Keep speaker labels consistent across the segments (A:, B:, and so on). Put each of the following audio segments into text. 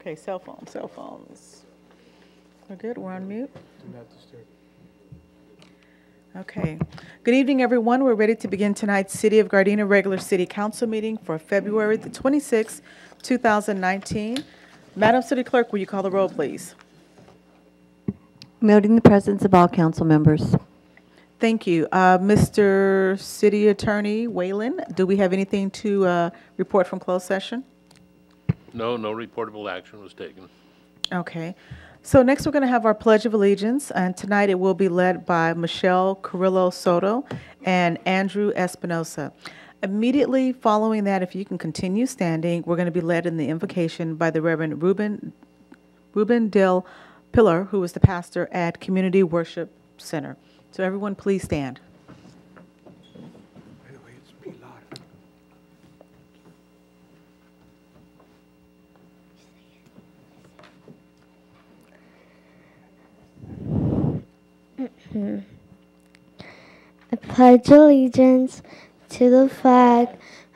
A: Okay, cell phones. We're good, we're on mute?
B: Do not disturb.
A: Okay. Good evening, everyone. We're ready to begin tonight's City of Gardena regular city council meeting for February the 26th, 2019. Madam City Clerk, will you call the roll, please?
C: Noting the presence of all council members.
A: Thank you. Mr. City Attorney Whalen, do we have anything to report from closed session?
D: No reportable action was taken.
A: Okay. So next we're going to have our Pledge of Allegiance, and tonight it will be led by Michelle Carrillo Soto and Andrew Espinosa. Immediately following that, if you can continue standing, we're going to be led in the invocation by the Reverend Ruben Del Pilar, who is the pastor at Community Worship Center. So everyone please stand.
B: By the way, it's Pilar.
E: I pledge allegiance to the flag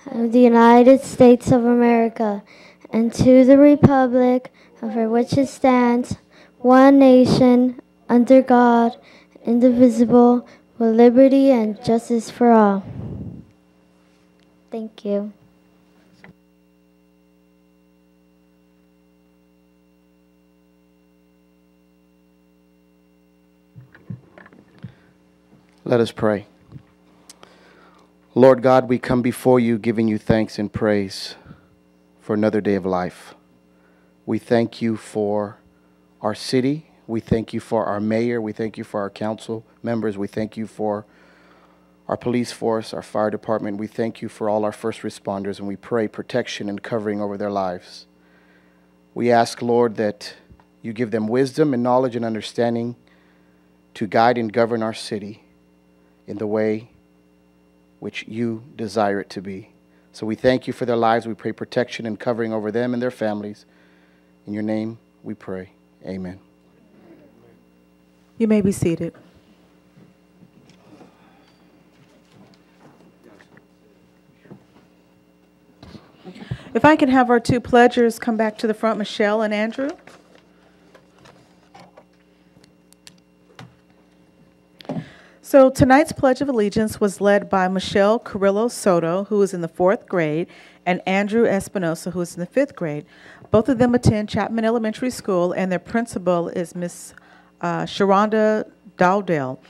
E: of the United States of America and to the republic for which it stands, one nation, under God, indivisible, with liberty and justice for all. Thank you.
B: Let us pray. Lord God, we come before you giving you thanks and praise for another day of life. We thank you for our city. We thank you for our mayor. We thank you for our council members. We thank you for our police force, our fire department. We thank you for all our first responders, and we pray protection and covering over their lives. We ask, Lord, that you give them wisdom and knowledge and understanding to guide and govern our city in the way which you desire it to be. So we thank you for their lives. We pray protection and covering over them and their families. In your name we pray. Amen.
A: You may be seated. If I can have our two pledgers come back to the front, Michelle and Andrew. So tonight's Pledge of Allegiance was led by Michelle Carrillo Soto, who is in the 4th grade, and Andrew Espinosa, who is in the 5th grade. Both of them attend Chapman Elementary School, and their principal is Miss Sharonda Dowdell.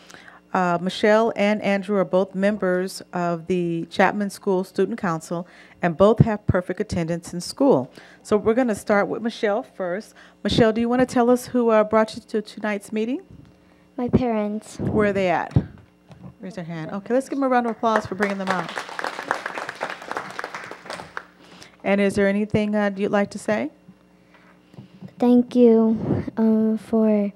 A: Michelle and Andrew are both members of the Chapman School Student Council, and both have perfect attendance in school. So we're going to start with Michelle first. Michelle, do you want to tell us who brought you to tonight's meeting?
E: My parents.
A: Where are they at? Raise their hand. Okay, let's give them a round of applause for bringing them out. And is there anything you'd like to say?
E: Thank you for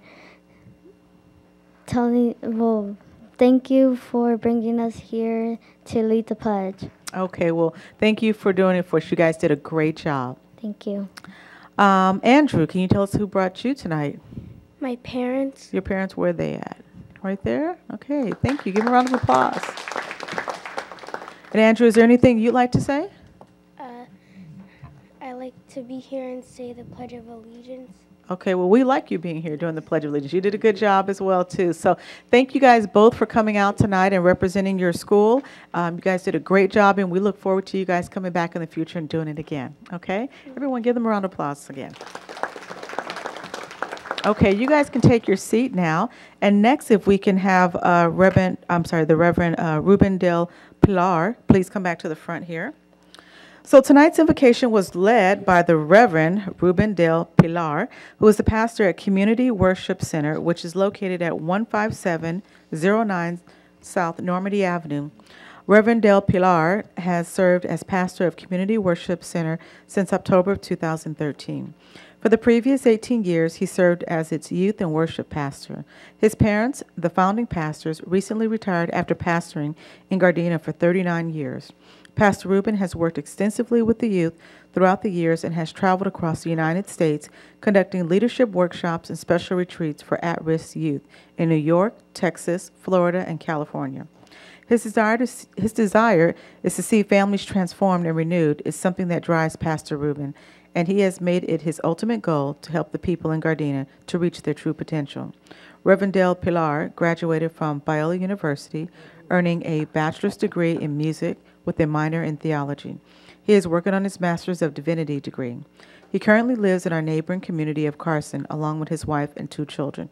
E: thank you for bringing us here to lead the pledge.
A: Okay, well, thank you for doing it for us. You guys did a great job.
E: Thank you.
A: Andrew, can you tell us who brought you tonight?
E: My parents.
A: Your parents, where are they at? Right there? Okay, thank you. Give them a round of applause. And Andrew, is there anything you'd like to say?
E: I like to be here and say the Pledge of Allegiance.
A: Okay, well, we like you being here doing the Pledge of Allegiance. You did a good job as well, too. So thank you guys both for coming out tonight and representing your school. You guys did a great job, and we look forward to you guys coming back in the future and doing it again. Okay? Everyone give them a round of applause again. Okay, you guys can take your seat now. And next, if we can have the Reverend Ruben Del Pilar, please come back to the front here. So tonight's invocation was led by the Reverend Ruben Del Pilar, who is the pastor at Community Worship Center, which is located at 15709 South Normandy Avenue. Reverend Del Pilar has served as pastor of Community Worship Center since October of 2013. For the previous 18 years, he served as its youth and worship pastor. His parents, the founding pastors, recently retired after pastoring in Gardena for 39 years. Pastor Ruben has worked extensively with the youth throughout the years and has traveled across the United States conducting leadership workshops and special retreats for at-risk youth in New York, Texas, Florida, and California. His desire is to see families transformed and renewed is something that drives Pastor Ruben, and he has made it his ultimate goal to help the people in Gardena to reach their true potential. Reverend Del Pilar graduated from Biola University, earning a bachelor's degree in music with a minor in theology. He is working on his Master's of Divinity degree. He currently lives in our neighboring community of Carson, along with his wife and 2 children.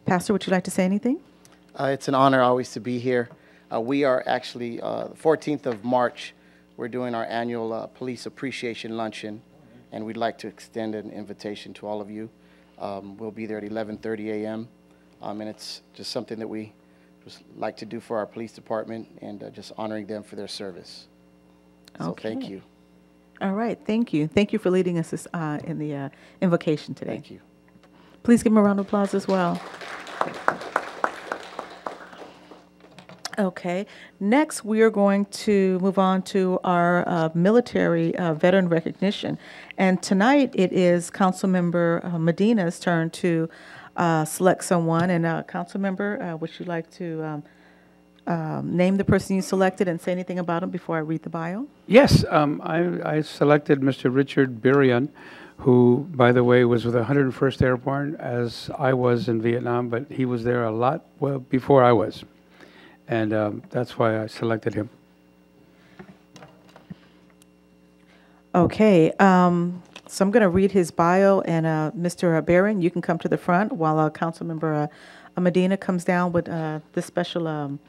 A: Pastor, would you like to say anything?
B: It's an honor always to be here. We are actually, the 14th of March, we're doing our annual Police Appreciation Luncheon, and we'd like to extend an invitation to all of you. We'll be there at 11:30 a.m., and it's just something that we just like to do for our police department and just honoring them for their service. So thank
A: Okay.
B: you.
A: All right, thank you. Thank you for leading us in the invocation today.
B: Thank you.
A: Please give him a round of applause as well. Okay, next we are going to move on to our military veteran recognition. And tonight it is Councilmember Medina's turn to select someone. And Councilmember, would you like to name the person you selected and say anything about him before I read the bio?
F: Yes, I selected Mr. Richard Birion, who, by the way, was with the 101st Airborne, as I was in Vietnam, but he was there a lot well before I was. And that's why I selected him.
A: Okay, so I'm going to read his bio, and Mr. Barron, you can come to the front while Councilmember Medina comes down with this special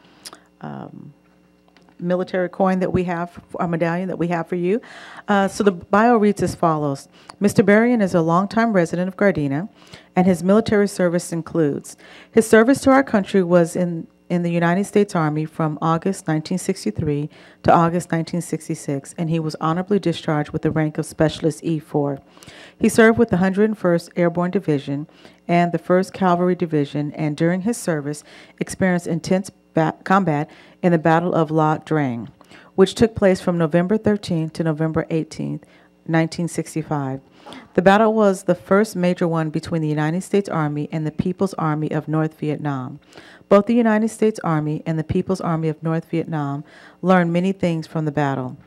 A: military coin that we have, a medallion that we have for you. So the bio reads as follows. Mr. Barron is a longtime resident of Gardena, and his military service includes his service to our country was in the United States Army from August 1963 to August 1966, and he was honorably discharged with the rank of Specialist E4. He served with the 101st Airborne Division and the 1st Cavalry Division, and during his service experienced intense combat in the Battle of La Drang, which took place from November 13th to November 18th, 1965. The battle was the first major one between the United States Army and the People's Army of North Vietnam. Both the United States Army and the People's Army of North Vietnam learned many things from the battle.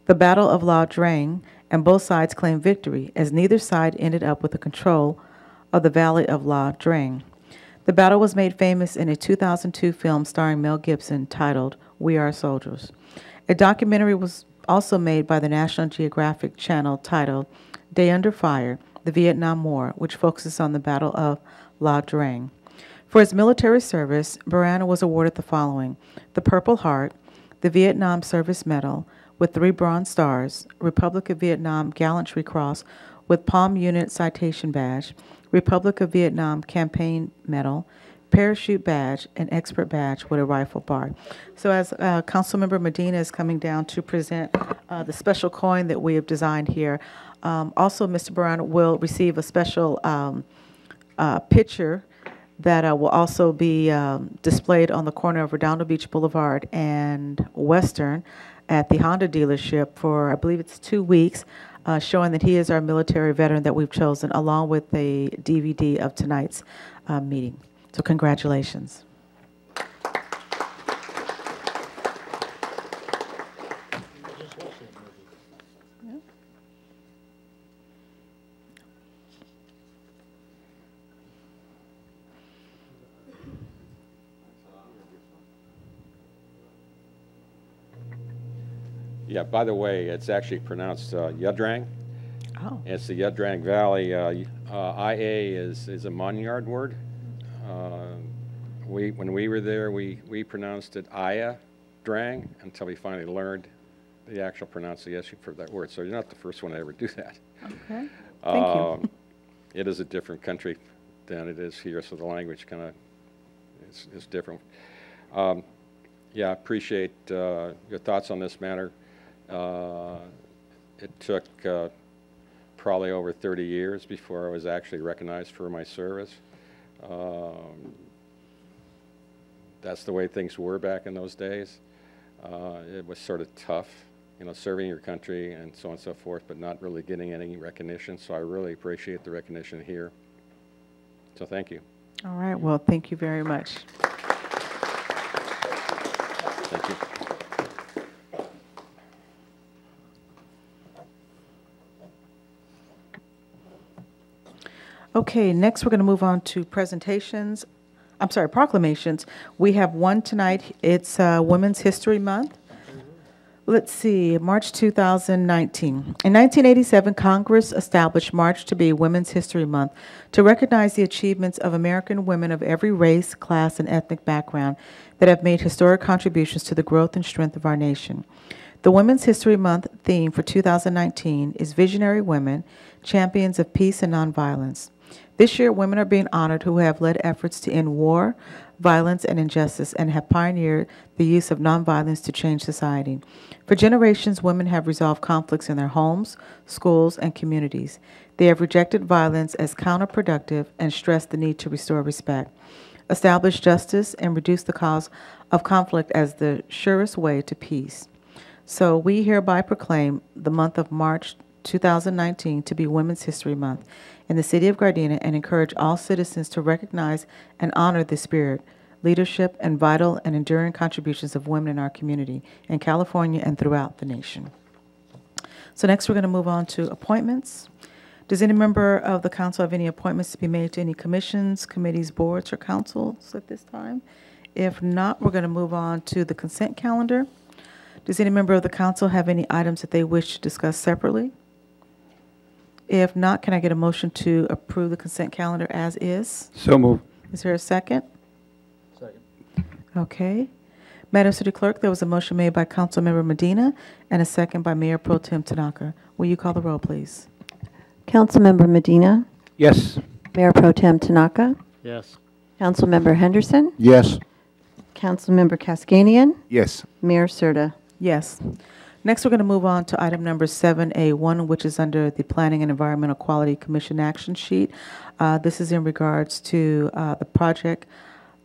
A: The Battle of La Drang, and both sides claimed victory, as neither side ended up with the control of the Valley of La Drang. The battle was made famous in a 2002 film starring Mel Gibson titled We Are Soldiers. A documentary was also made by the National Geographic Channel titled Day Under Fire, the Vietnam War, which focuses on the Battle of La Drang. For his military service, Barana was awarded the following: the Purple Heart, the Vietnam Service Medal with 3 Bronze Stars, Republic of Vietnam Gallantry Cross with Palm Unit Citation Badge, Republic of Vietnam Campaign Medal, Parachute Badge, and Expert Badge with a rifle bar. So as Councilmember Medina is coming down to present the special coin that we have designed here, also Mr. Barana will receive a special picture that will also be displayed on the corner of Redondo Beach Boulevard and Western at the Honda dealership for, I believe it's 2 weeks, showing that he is our military veteran that we've chosen, along with a DVD of tonight's meeting. So congratulations.
G: Yeah, by the way, it's actually pronounced Yadrang.
A: Oh.
G: It's the Yadrang Valley. IA is a Monyard word. When we were there, we pronounced it Aya Drang until we finally learned the actual pronunciation for that word. So you're not the first one to ever do that.
A: Okay. Thank you.
G: It is a different country than it is here, so the language kind of is different. Yeah, I appreciate your thoughts on this matter. It took probably over 30 years before I was actually recognized for my service. That's the way things were back in those days. It was sort of tough, you know, serving your country and so on and so forth, but not really getting any recognition. So I really appreciate the recognition here. So thank you.
A: All right. Well, thank you very much.
G: Thank you.
A: Okay, next we're going to move on to presentations. I'm sorry, proclamations. We have one tonight. It's Women's History Month. Let's see, March 2019. In 1987, Congress established March to be Women's History Month to recognize the achievements of American women of every race, class, and ethnic background that have made historic contributions to the growth and strength of our nation. The Women's History Month theme for 2019 is Visionary Women, Champions of Peace and Nonviolence. This year, women are being honored who have led efforts to end war, violence, and injustice, and have pioneered the use of nonviolence to change society. For generations, women have resolved conflicts in their homes, schools, and communities. They have rejected violence as counterproductive and stressed the need to restore respect, establish justice, and reduce the cause of conflict as the surest way to peace. So we hereby proclaim the month of March 2019 to be Women's History Month in the city of Gardena and encourage all citizens to recognize and honor the spirit, leadership, and vital and enduring contributions of women in our community in California and throughout the nation. So next we're going to move on to appointments. Does any member of the council have any appointments to be made to any commissions, committees, boards, or councils at this time? If not, we're going to move on to the consent calendar. Does any member of the council have any items that they wish to discuss separately? If not, can I get a motion to approve the consent calendar as is?
F: So moved.
A: Is there a second? Second. Okay. Madam City Clerk, there was a motion made by Councilmember Medina and a second by Mayor Pro Tem Tanaka. Will you call the roll, please?
C: Councilmember Medina,
F: Yes.
C: Mayor Pro Tem Tanaka,
D: Yes.
C: Councilmember Henderson,
B: Yes.
C: Councilmember Cascanian,
B: Yes.
C: Mayor Serta.
A: Yes. Next, we're going to move on to item number 7A1, which is under the Planning and Environmental Quality Commission action sheet. This is in regards to the project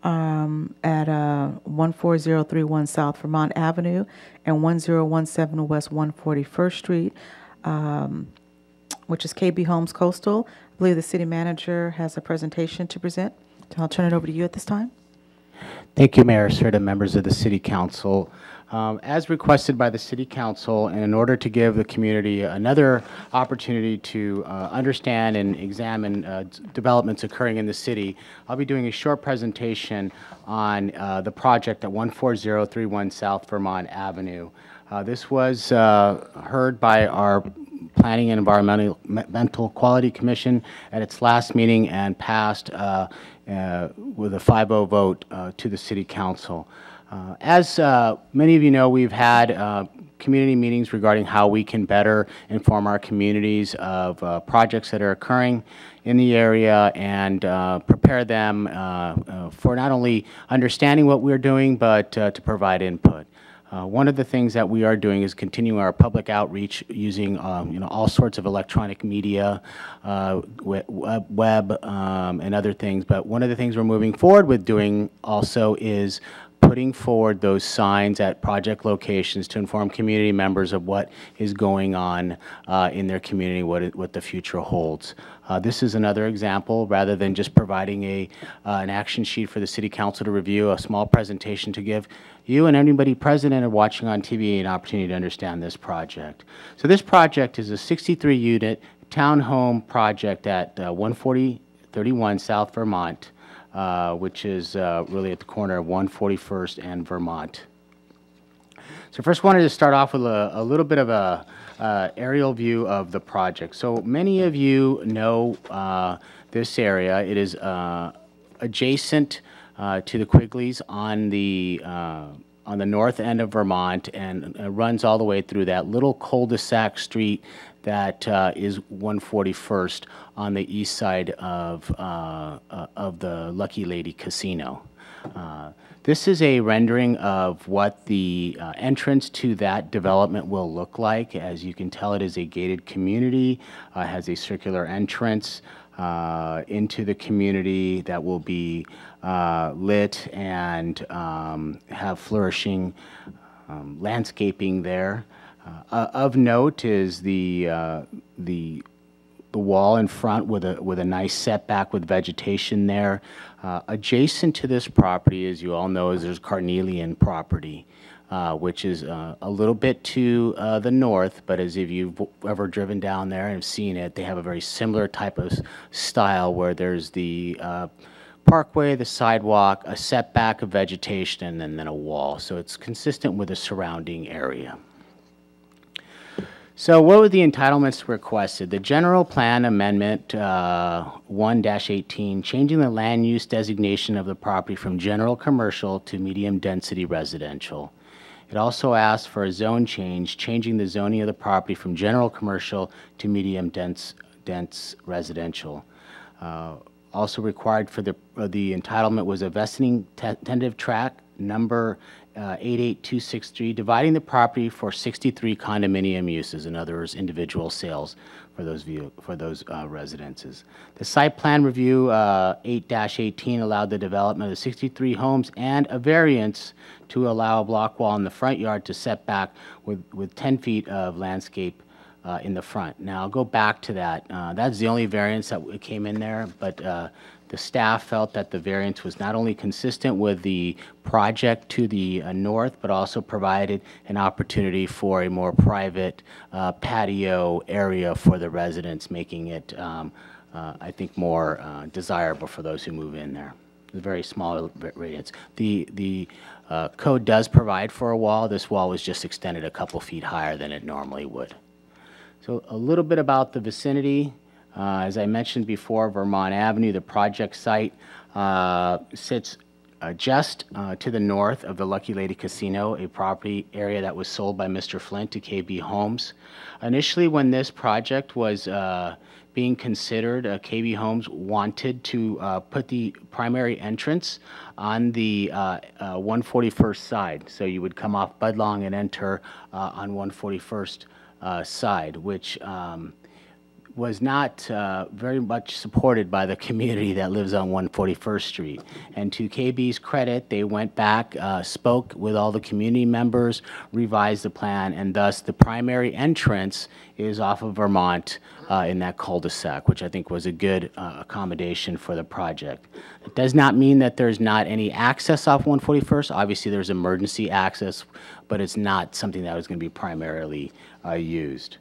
A: at 14031 South Vermont Avenue and 1017 West 141st Street, which is KB Homes Coastal. I believe the city manager has a presentation to present. I'll turn it over to you at this time.
H: Thank you, Mayor Serta, members of the City Council. As requested by the City Council, and in order to give the community another opportunity to understand and examine developments occurring in the city, I'll be doing a short presentation on the project at 14031 South Vermont Avenue. This was heard by our Planning and Environmental Quality Commission at its last meeting and passed with a 5-0 vote to the City Council. As many of you know, we've had community meetings regarding how we can better inform our communities of projects that are occurring in the area and prepare them for not only understanding what we're doing, but to provide input. One of the things that we are doing is continuing our public outreach using all sorts of electronic media, web, and other things. But one of the things we're moving forward with doing also is putting forward those signs at project locations to inform community members of what is going on in their community, what the future holds. This is another example. Rather than just providing an action sheet for the City Council to review, a small presentation to give you and anybody present or watching on TV an opportunity to understand this project. So this project is a 63-unit townhome project at 14031 South Vermont, which is really at the corner of 141st and Vermont. So first wanted to start off with a little bit of a aerial view of the project. So many of you know this area. It is adjacent to the Quigleys on the north end of Vermont and runs all the way through that little cul-de-sac street that is 141st on the east side of the Lucky Lady Casino. This is a rendering of what the entrance to that development will look like. As you can tell, it is a gated community, has a circular entrance into the community that will be lit and have flourishing landscaping there. Of note is the wall in front with a nice setback with vegetation there. Adjacent to this property, as you all know, is there's Carnelian property. which is a little bit to the north, but as if you've ever driven down there and have seen it, they have a very similar type of style where there's the parkway, the sidewalk, a setback of vegetation, and then a wall. So it's consistent with the surrounding area. So what were the entitlements requested? The general plan amendment 1-18, changing the land use designation of the property from general commercial to medium density residential. It also asked for a zone change, changing the zoning of the property from general commercial to medium dense residential. Also required for the entitlement was a vesting tentative tract number 88263, dividing the property for 63 condominium uses, in other words, individual sales for those residences. The site plan review 8-18 allowed the development of 63 homes and a variance to allow a block wall in the front yard to set back with 10 feet of landscape in the front. Now, I'll go back to that. That's the only variance that came in there, but the staff felt that the variance was not only consistent with the project to the north, but also provided an opportunity for a more private patio area for the residents, making it, I think, more desirable for those who move in there. A very small radius. The code does provide for a wall. This wall was just extended a couple feet higher than it normally would. So a little bit about the vicinity. As I mentioned before, Vermont Avenue, the project site, sits just to the north of the Lucky Lady Casino, a property area that was sold by Mr. Flint to KB Homes. Initially, when this project was being considered, KB Homes wanted to put the primary entrance on the 141st side. So you would come off Budlong and enter on 141st side, which was not very much supported by the community that lives on 141st Street. And to KB's credit, they went back, spoke with all the community members, revised the plan, and thus the primary entrance is off of Vermont in that cul-de-sac, which I think was a good accommodation for the project. It does not mean that there's not any access off 141st. Obviously, there's emergency access, but it's not something that was going to be primarily used.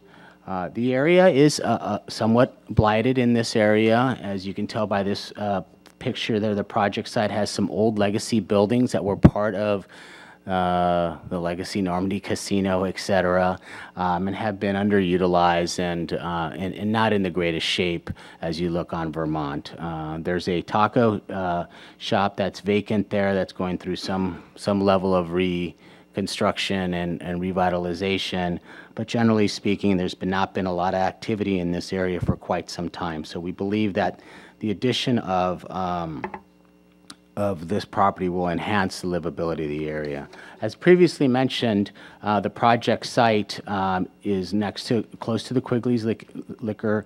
H: The area is somewhat blighted in this area. As you can tell by this picture there, the project site has some old legacy buildings that were part of the Legacy Normandy Casino, et cetera, and have been underutilized and not in the greatest shape as you look on Vermont. There's a taco shop that's vacant there that's going through some level of reconstruction and revitalization. But generally speaking, there's not been a lot of activity in this area for quite some time. So we believe that the addition of this property will enhance the livability of the area. As previously mentioned, the project site is close to the Quigley's liquor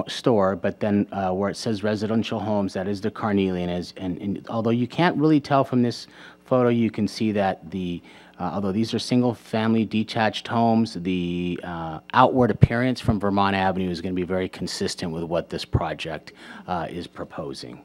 H: store, but then where it says residential homes, that is the Carnelian. And although you can't really tell from this photo, you can see that although these are single-family detached homes, the outward appearance from Vermont Avenue is going to be very consistent with what this project is proposing.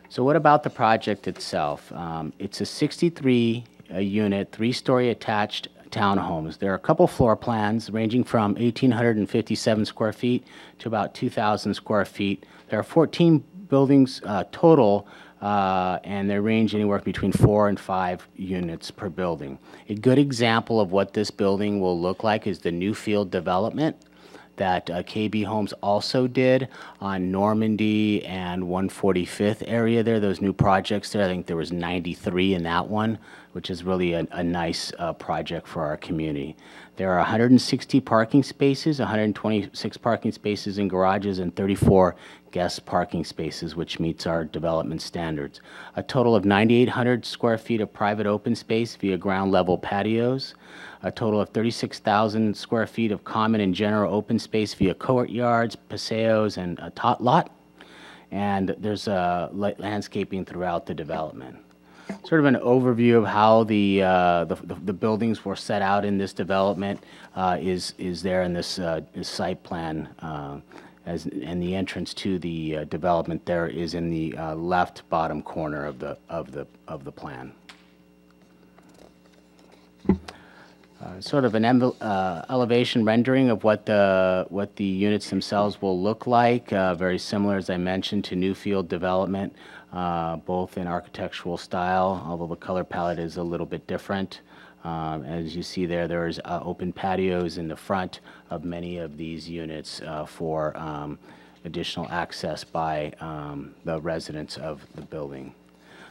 H: So what about the project itself? It's a 63-unit, 3-story attached townhomes. There are a couple floor plans ranging from 1,857 square feet to about 2,000 square feet. There are 14 buildings total, and they range anywhere between 4 and 5 units per building. A good example of what this building will look like is the Newfield development that KB Homes also did on Normandy and 145th area there, those new projects there. I think there was 93 in that one, which is really a nice project for our community. There are 160 parking spaces, 126 parking spaces in garages, and 34 guest parking spaces, which meets our development standards. A total of 9,800 square feet of private open space via ground level patios. A total of 36,000 square feet of common and general open space via courtyards, paseos, and a tot lot. And there's landscaping throughout the development. Sort of an overview of how the buildings were set out in this development is there in this site plan, and the entrance to the development there is in the left bottom corner of the plan. Sort of an elevation rendering of what the units themselves will look like. Very similar, as I mentioned, to Newfield development, both in architectural style, although the color palette is a little bit different. As you see there, there's open patios in the front of many of these units for additional access by the residents of the building.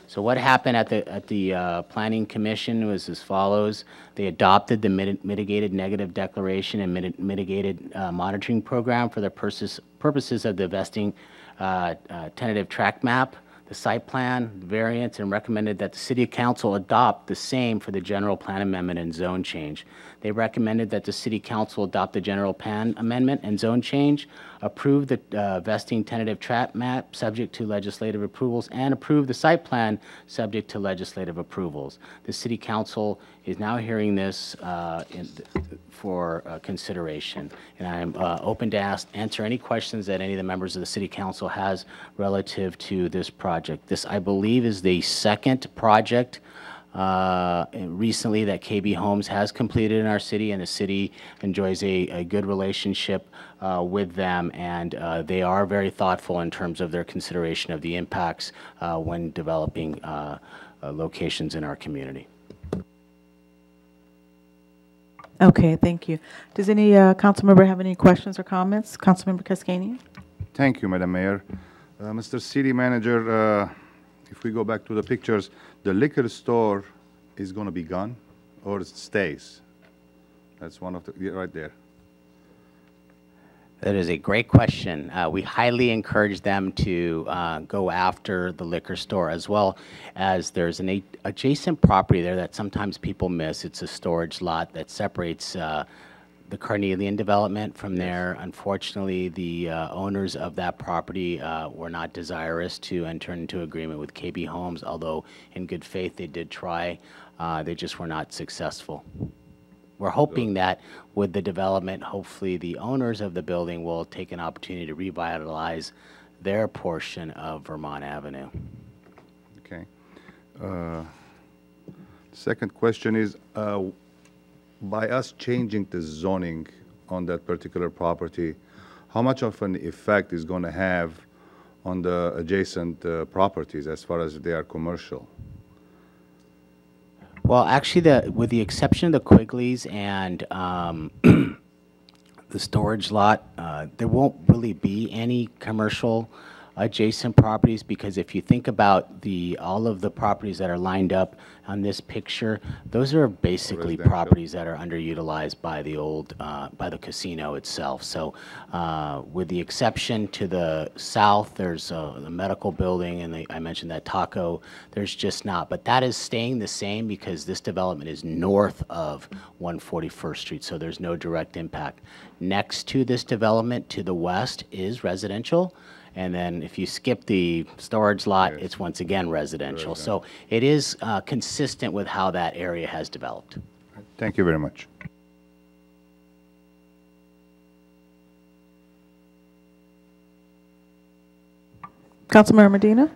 H: So what happened at the Planning Commission was as follows. They adopted the mitigated negative declaration and mitigated monitoring program for the purposes of the vesting tentative tract map, the site plan, variance, and recommended that the City Council adopt the same for the general plan amendment and zone change. They recommended that the City Council adopt the general plan amendment and zone change, approve the vesting tentative tract map subject to legislative approvals, and approve the site plan subject to legislative approvals. The City Council is now hearing this for consideration, and I am open to answer any questions that any of the members of the City Council has relative to this project. This, I believe, is the second project recently that KB Homes has completed in our city, and the city enjoys a good relationship with them, and they are very thoughtful in terms of their consideration of the impacts when developing locations in our community.
A: Okay, thank you. Does any council member have any questions or comments? Councilmember Cascanian?
I: Thank you, Madam Mayor. Mr. City Manager, if we go back to the pictures, the liquor store is going to be gone or it stays? That's one of the, yeah, right there.
H: That is a great question. We highly encourage them to go after the liquor store, as well as there's an adjacent property there that sometimes people miss. It's a storage lot that separates the Carnelian development from there. Unfortunately, the owners of that property were not desirous to enter into agreement with KB Homes, although in good faith they did try. They just were not successful. We're hoping that with the development, hopefully the owners of the building will take an opportunity to revitalize their portion of Vermont Avenue.
I: Okay. Second question is, by us changing the zoning on that particular property, how much of an effect is going to have on the adjacent properties as far as they are commercial?
H: Well, actually, with the exception of the Quigley's and the storage lot, there won't really be any commercial adjacent properties, because if you think about all of the properties that are lined up on this picture, those are basically properties that are underutilized by the old by the casino itself. So with the exception to the south, there's the medical building, and I mentioned that taco, there's just not. But that is staying the same because this development is north of 141st Street, so there's no direct impact. Next to this development to the west is residential. And then if you skip the storage lot, yes, it's once again residential. So it is consistent with how that area has developed.
I: Thank you very much.
A: Councilmember Medina?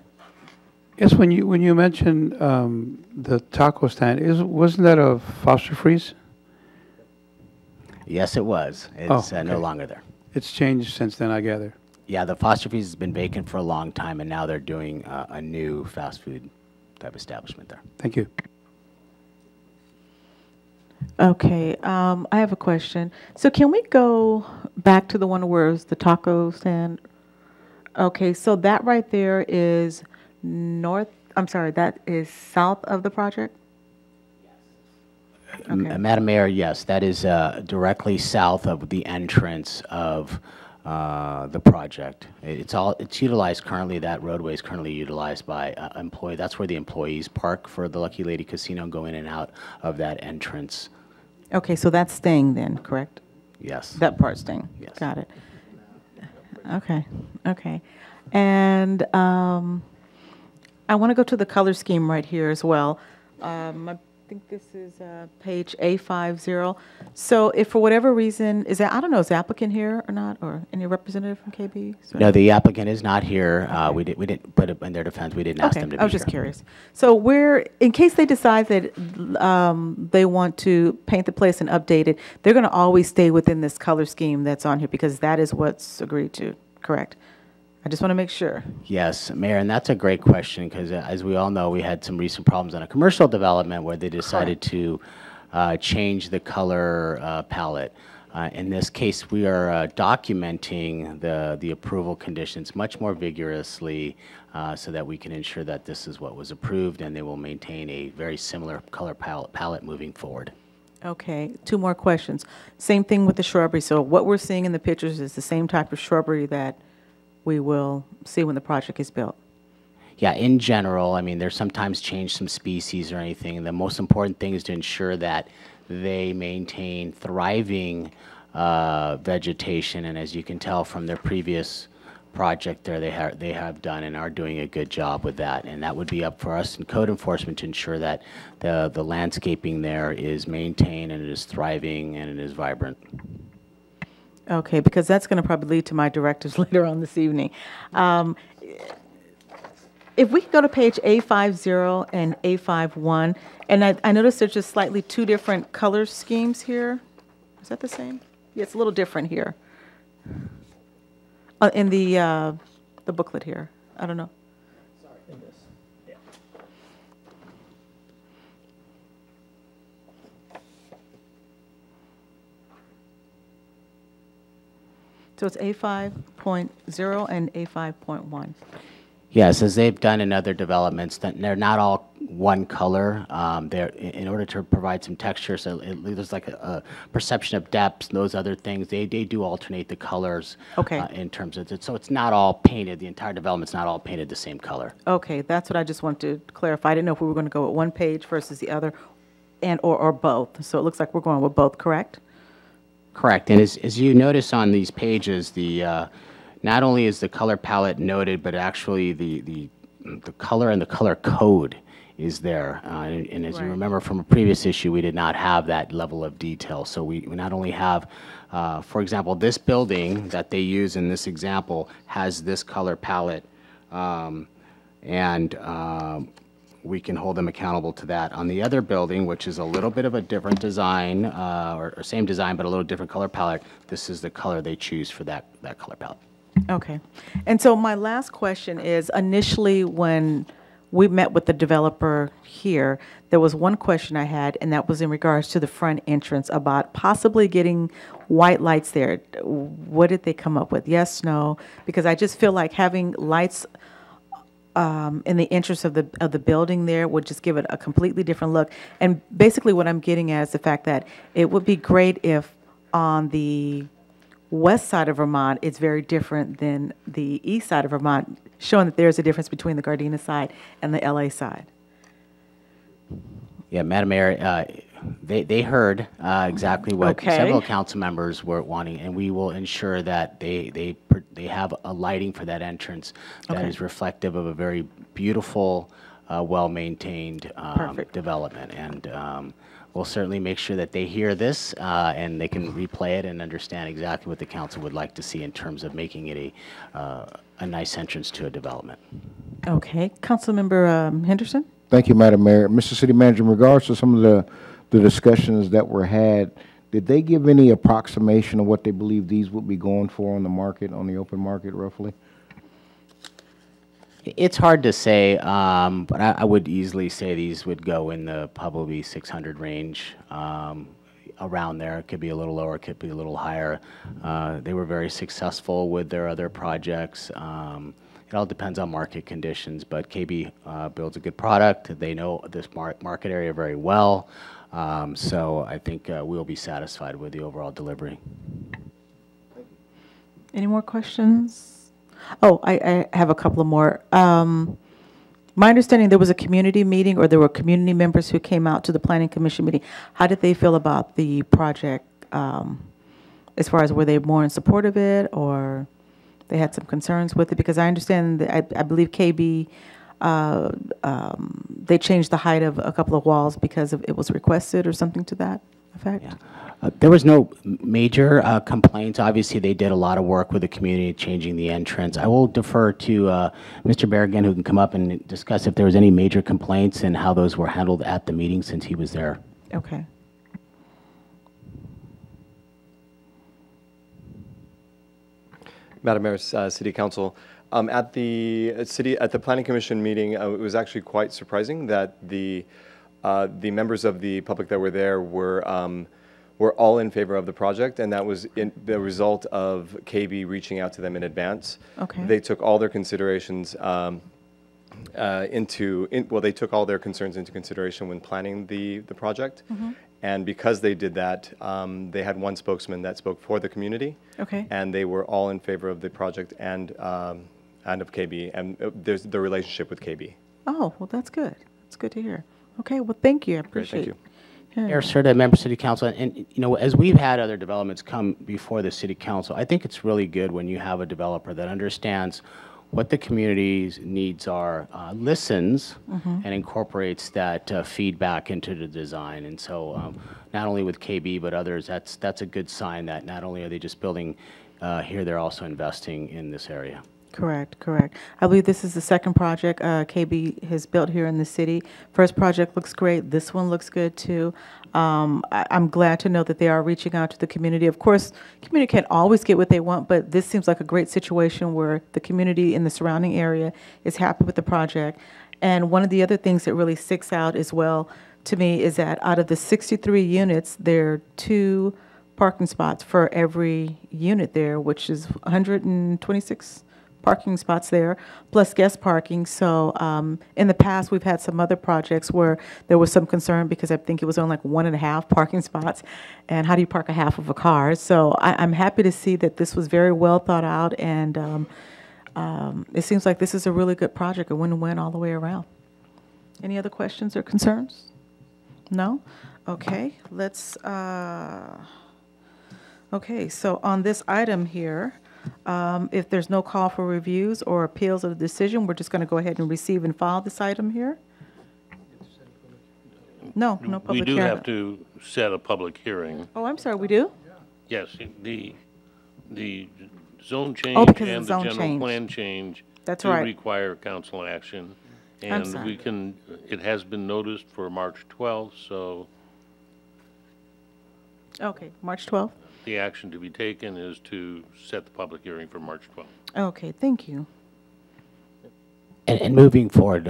F: Yes, when you mentioned the taco stand, wasn't that a Foster Freeze?
H: Yes, it was. It's
F: okay.
H: No longer there.
F: It's changed since then, I gather.
H: Yeah, the Foster Freeze has been vacant for a long time, and now they're doing a new fast food type establishment there.
F: Thank you.
A: Okay, I have a question. So can we go back to the one where it's the taco stand? Okay, so that right there is that is south of the project? Okay.
H: Madam Mayor, yes, that is directly south of the entrance of the project. It's utilized currently, that roadway is currently utilized by employee. That's where the employees park for the Lucky Lady Casino, go in and out of that entrance.
A: Okay, so that's staying then, correct?
H: Yes.
A: That part's staying?
H: Yes.
A: Got it. Okay, okay. And I want to go to the color scheme right here as well. My think this is page A50. So if for whatever reason, I don't know, is the applicant here or not, or any representative from KB?
H: No, the applicant is not here. We didn't, but in their defense, we didn't ask
A: Okay,
H: them to be
A: I was just
H: here.
A: curious. So in case they decide that they want to paint the place and update it, they're going to always stay within this color scheme that's on here because that is what's agreed to, correct? I just want to make sure.
H: Yes, Mayor, and that's a great question because as we all know, we had some recent problems on a commercial development where they decided to change the color palette. In this case, we are documenting the approval conditions much more vigorously so that we can ensure that this is what was approved and they will maintain a very similar color palette moving forward.
A: Okay, 2 more questions. Same thing with the shrubbery. So what we're seeing in the pictures is the same type of shrubbery that we will see when the project is built.
H: Yeah, in general, I mean, there's sometimes change some species or anything. And the most important thing is to ensure that they maintain thriving vegetation. And as you can tell from their previous project there, they have done and are doing a good job with that. And that would be up for us in code enforcement to ensure that the landscaping there is maintained and it is thriving and it is vibrant.
A: Okay, because that's going to probably lead to my directives later on this evening. If we could go to page A50 and A51, and I noticed there's just slightly 2 different color schemes here. Is that the same? Yeah, it's a little different here. In the booklet here. I don't know. Sorry, in this. Yeah. So it's A5.0 and A5.1.
H: Yes, as they've done in other developments, that they're not all one color. They're in order to provide some texture, so there's like a perception of depth, those other things. They do alternate the colors.
A: Okay.
H: In terms of it, so it's not all painted. The entire development's not all painted the same color.
A: Okay, that's what I just wanted to clarify. I didn't know if we were going to go with one page versus the other, or both. So it looks like we're going with both, correct?
H: Correct. And as you notice on these pages, not only is the color palette noted, but actually the color and the color code is there. And as you
A: Right.
H: remember from a previous issue, we did not have that level of detail. So we not only have, for example, this building that they use in this example has this color palette, and we can hold them accountable to that. On the other building, which is a little bit of a different design, or same design, but a little different color palette, this is the color they choose for that color palette.
A: Okay. And so my last question is, initially when we met with the developer here, there was one question I had, and that was in regards to the front entrance about possibly getting white lights there. What did they come up with? Yes, no? Because I just feel like having lights in the interest of the building there would just give it a completely different look. And basically what I'm getting at is the fact that it would be great if on the west side of Vermont, it's very different than the east side of Vermont, showing that there's a difference between the Gardena side and the LA side.
H: Yeah, Madam Mayor, they heard exactly what
A: Okay.
H: several council members were wanting, and we will ensure that they have a lighting for that entrance that
A: Okay.
H: is reflective of a very beautiful, well-maintained
A: Perfect.
H: development. And we'll certainly make sure that they hear this and they can replay it and understand exactly what the council would like to see in terms of making it a nice entrance to a development.
A: Okay. Councilmember Henderson?
J: Thank you, Madam Mayor. Mr. City Manager, in regards to some of the discussions that were had, did they give any approximation of what they believe these would be going for on the market, on the open market roughly?
H: It's hard to say, but I would easily say these would go in the probably 600 range, around there. It could be a little lower, it could be a little higher. They were very successful with their other projects. It all depends on market conditions, but KB builds a good product. They know this market area very well, so I think we'll be satisfied with the overall delivery.
A: Any more questions? Oh, I have a couple of more. My understanding, there was a community meeting, or there were community members who came out to the Planning Commission meeting. How did they feel about the project, as far as were they more in support of it, or they had some concerns with it? Because I understand that I believe KB they changed the height of a couple of walls because it was requested or something to that effect?
H: Yeah. There was no major complaints. Obviously, they did a lot of work with the community, changing the entrance. I will defer to Mr. Berrigan, who can come up and discuss if there was any major complaints and how those were handled at the meeting since he was there.
A: Okay.
K: Madam Mayor, City Council, at the Planning Commission meeting, it was actually quite surprising that the members of the public that were there were all in favor of the project, and that was the result of KB reaching out to them in advance.
A: Okay.
K: They took all their considerations they took all their concerns into consideration when planning the project.
A: Mm-hmm.
K: And because they did that, they had one spokesman that spoke for the community.
A: Okay.
K: And they were all in favor of the project and of KB, and there's the relationship with KB.
A: Oh, well, that's good. That's good to hear. Okay, well, thank you. I
K: Great,
A: appreciate
K: thank you.
A: Yeah.
H: Mayor Serta, member City Council, and you know, as we've had other developments come before the City Council, I think it's really good when you have a developer that understands what the community's needs are, listens, and incorporates that feedback into the design. And so, not only with KB but others, that's a good sign that not only are they just building here, they're also investing in this area.
A: Correct, correct. I believe this is the second project KB has built here in the city. First project looks great. This one looks good too. I'm glad to know that they are reaching out to the community. Of course, community can't always get what they want, but this seems like a great situation where the community in the surrounding area is happy with the project. And one of the other things that really sticks out as well to me is that out of the 63 units, there are 2 parking spots for every unit there, which is 126 parking spots there, plus guest parking. So in the past, we've had some other projects where there was some concern because I think it was only like 1.5 parking spots. And how do you park a half of a car? So I'm happy to see that this was very well thought out, and it seems like this is a really good project, a win-win all the way around. Any other questions or concerns? No? Okay, let's, okay, so on this item here, if there's no call for reviews or appeals of the decision, we're just going to go ahead and receive and file this item here. No, no public
D: We
A: hearing.
D: do have to set a public hearing.
A: Oh, I'm sorry, we do?
D: Yes, the zone change
A: Oh, because of
D: and
A: the
D: the
A: zone
D: general
A: change.
D: plan change
A: That's
D: do
A: right.
D: require council action.
A: I'm
D: And
A: sorry.
D: it has been noticed for March 12th, so
A: Okay, March 12th?
D: the action to be taken is to set the public hearing for March 12th.
A: Okay, thank you.
H: And moving forward,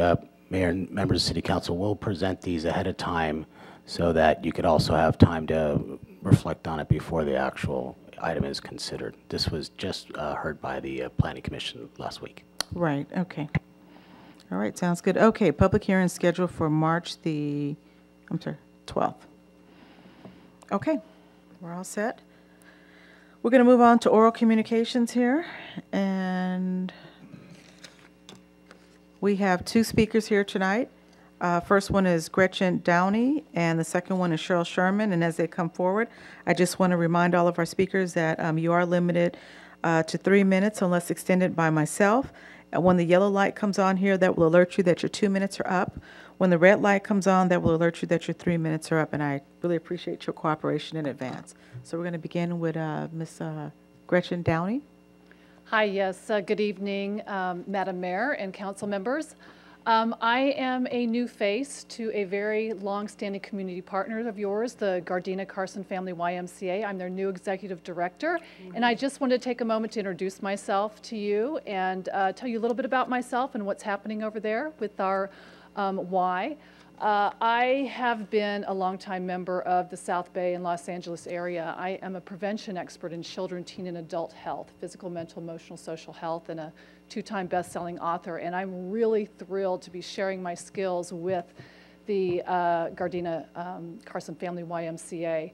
H: Mayor and members of City Council, we'll present these ahead of time so that you could also have time to reflect on it before the actual item is considered. This was just heard by the Planning Commission last week.
A: Right, okay. All right, sounds good. Okay, public hearing scheduled for March 12th. Okay, we're all set. We're going to move on to oral communications here, and we have 2 speakers here tonight. First one is Gretchen Downey, and the second one is Cheryl Sherman. And as they come forward, I just want to remind all of our speakers that you are limited to 3 minutes unless extended by myself. And when the yellow light comes on here, that will alert you that your 2 minutes are up. When the red light comes on, that will alert you that your 3 minutes are up, and I really appreciate your cooperation in advance. So we're going to begin with Ms. Gretchen Downey.
L: Hi, yes, good evening, Madam Mayor and council members. I am a new face to a very long-standing community partner of yours, the Gardena Carson Family YMCA. I'm their new executive director, and I just wanted to take a moment to introduce myself to you and tell you a little bit about myself and what's happening over there with our Y. I have been a longtime member of the South Bay and Los Angeles area. I am a prevention expert in children, teen, and adult health, physical, mental, emotional, social health, and a 2-time best-selling author. And I'm really thrilled to be sharing my skills with the Gardena Carson Family YMCA.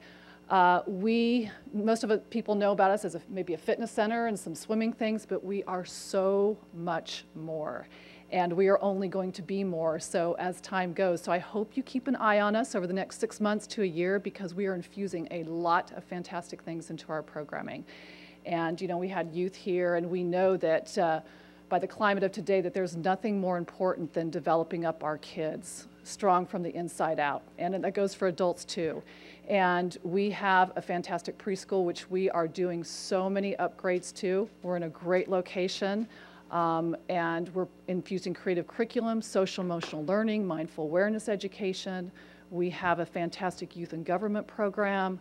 L: Most of it, people know about us as maybe a fitness center and some swimming things, but we are so much more. And we are only going to be more so as time goes. So I hope you keep an eye on us over the next 6 months to a year, because we are infusing a lot of fantastic things into our programming. And, you know, we had youth here, and we know that by the climate of today that there's nothing more important than developing up our kids strong from the inside out. And that goes for adults too. And we have a fantastic preschool, which we are doing so many upgrades to. We're in a great location. And we're infusing creative curriculum, social emotional learning, mindful awareness education. We have a fantastic youth and government program,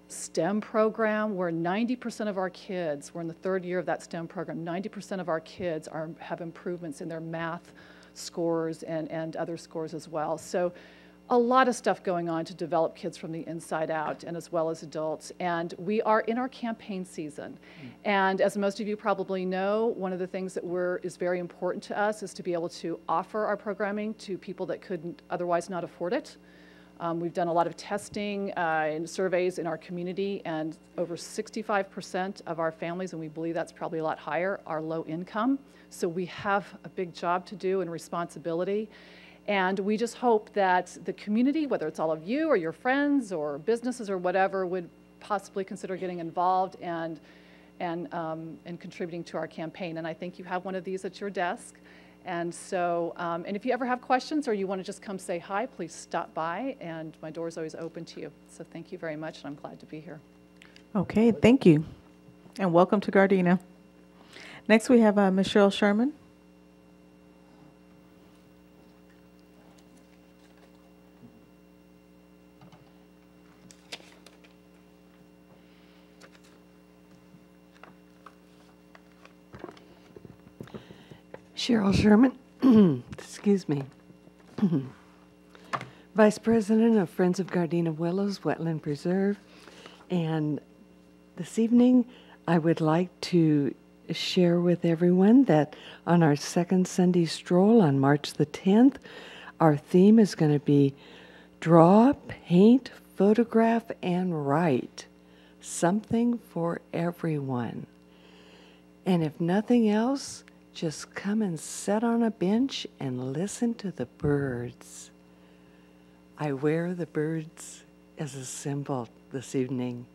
L: STEM program, where 90% of our kids, we're in the 3rd year of that STEM program, 90% of our kids have improvements in their math scores and other scores as well. So a lot of stuff going on to develop kids from the inside out, and as well as adults. And we are in our campaign season. And as most of you probably know, one of the things that is very important to us is to be able to offer our programming to people that couldn't otherwise not afford it. We've done a lot of testing and surveys in our community, and over 65% of our families, and we believe that's probably a lot higher, are low income. So we have a big job to do and responsibility. And we just hope that the community, whether it's all of you or your friends or businesses or whatever, would possibly consider getting involved and contributing to our campaign. And I think you have one of these at your desk. And so, and if you ever have questions or you want to just come say hi, please stop by, and my door is always open to you. So thank you very much, and I'm glad to be here.
A: Okay, thank you. And welcome to Gardena. Next we have Ms. Cheryl Sherman.
M: Cheryl Sherman, excuse me, Vice President of Friends of Gardena Willows Wetland Preserve. And this evening, I would like to share with everyone that on our second Sunday stroll on March the 10th, our theme is going to be Draw, Paint, Photograph, and Write. Something for everyone. And if nothing else, just come and sit on a bench and listen to the birds. I wear the birds as a symbol this evening.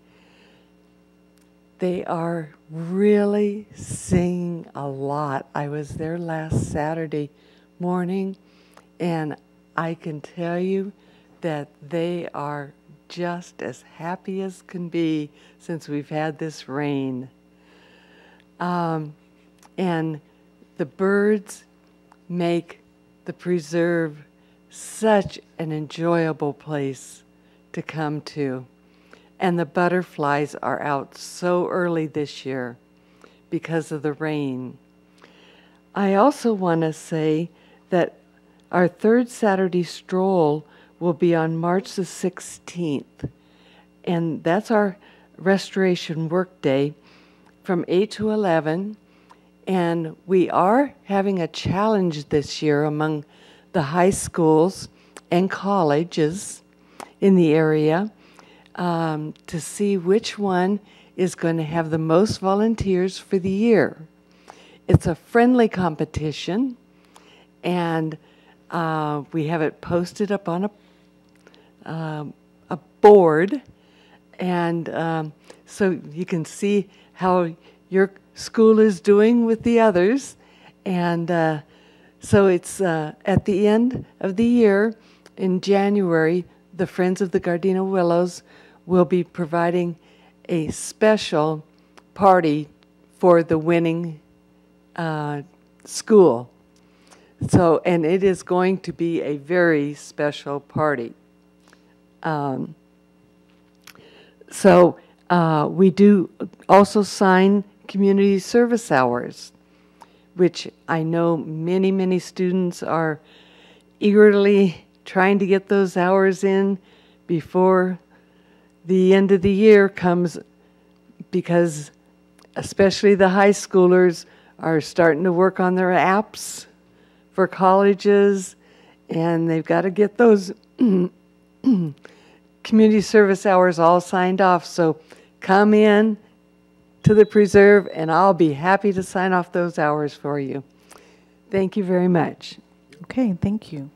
M: They are really singing a lot. I was there last Saturday morning, and I can tell you that they are just as happy as can be since we've had this rain. And the birds make the preserve such an enjoyable place to come to. And the butterflies are out so early this year because of the rain. I also want to say that our third Saturday stroll will be on March the 16th. And that's our restoration work day from 8 to 11. And we are having a challenge this year among the high schools and colleges in the area to see which one is going to have the most volunteers for the year. It's a friendly competition, and we have it posted up on a board, and so you can see how your school is doing with the others. And so it's at the end of the year in January, the Friends of the Gardena Willows will be providing a special party for the winning school. So, and it is going to be a very special party. So we do also sign community service hours, which I know many, many students are eagerly trying to get those hours in before the end of the year comes, because especially the high schoolers are starting to work on their apps for colleges, and they've got to get those community service hours all signed off. So come in to the preserve, and I'll be happy to sign off those hours for you. Thank you very much.
A: Okay, thank you.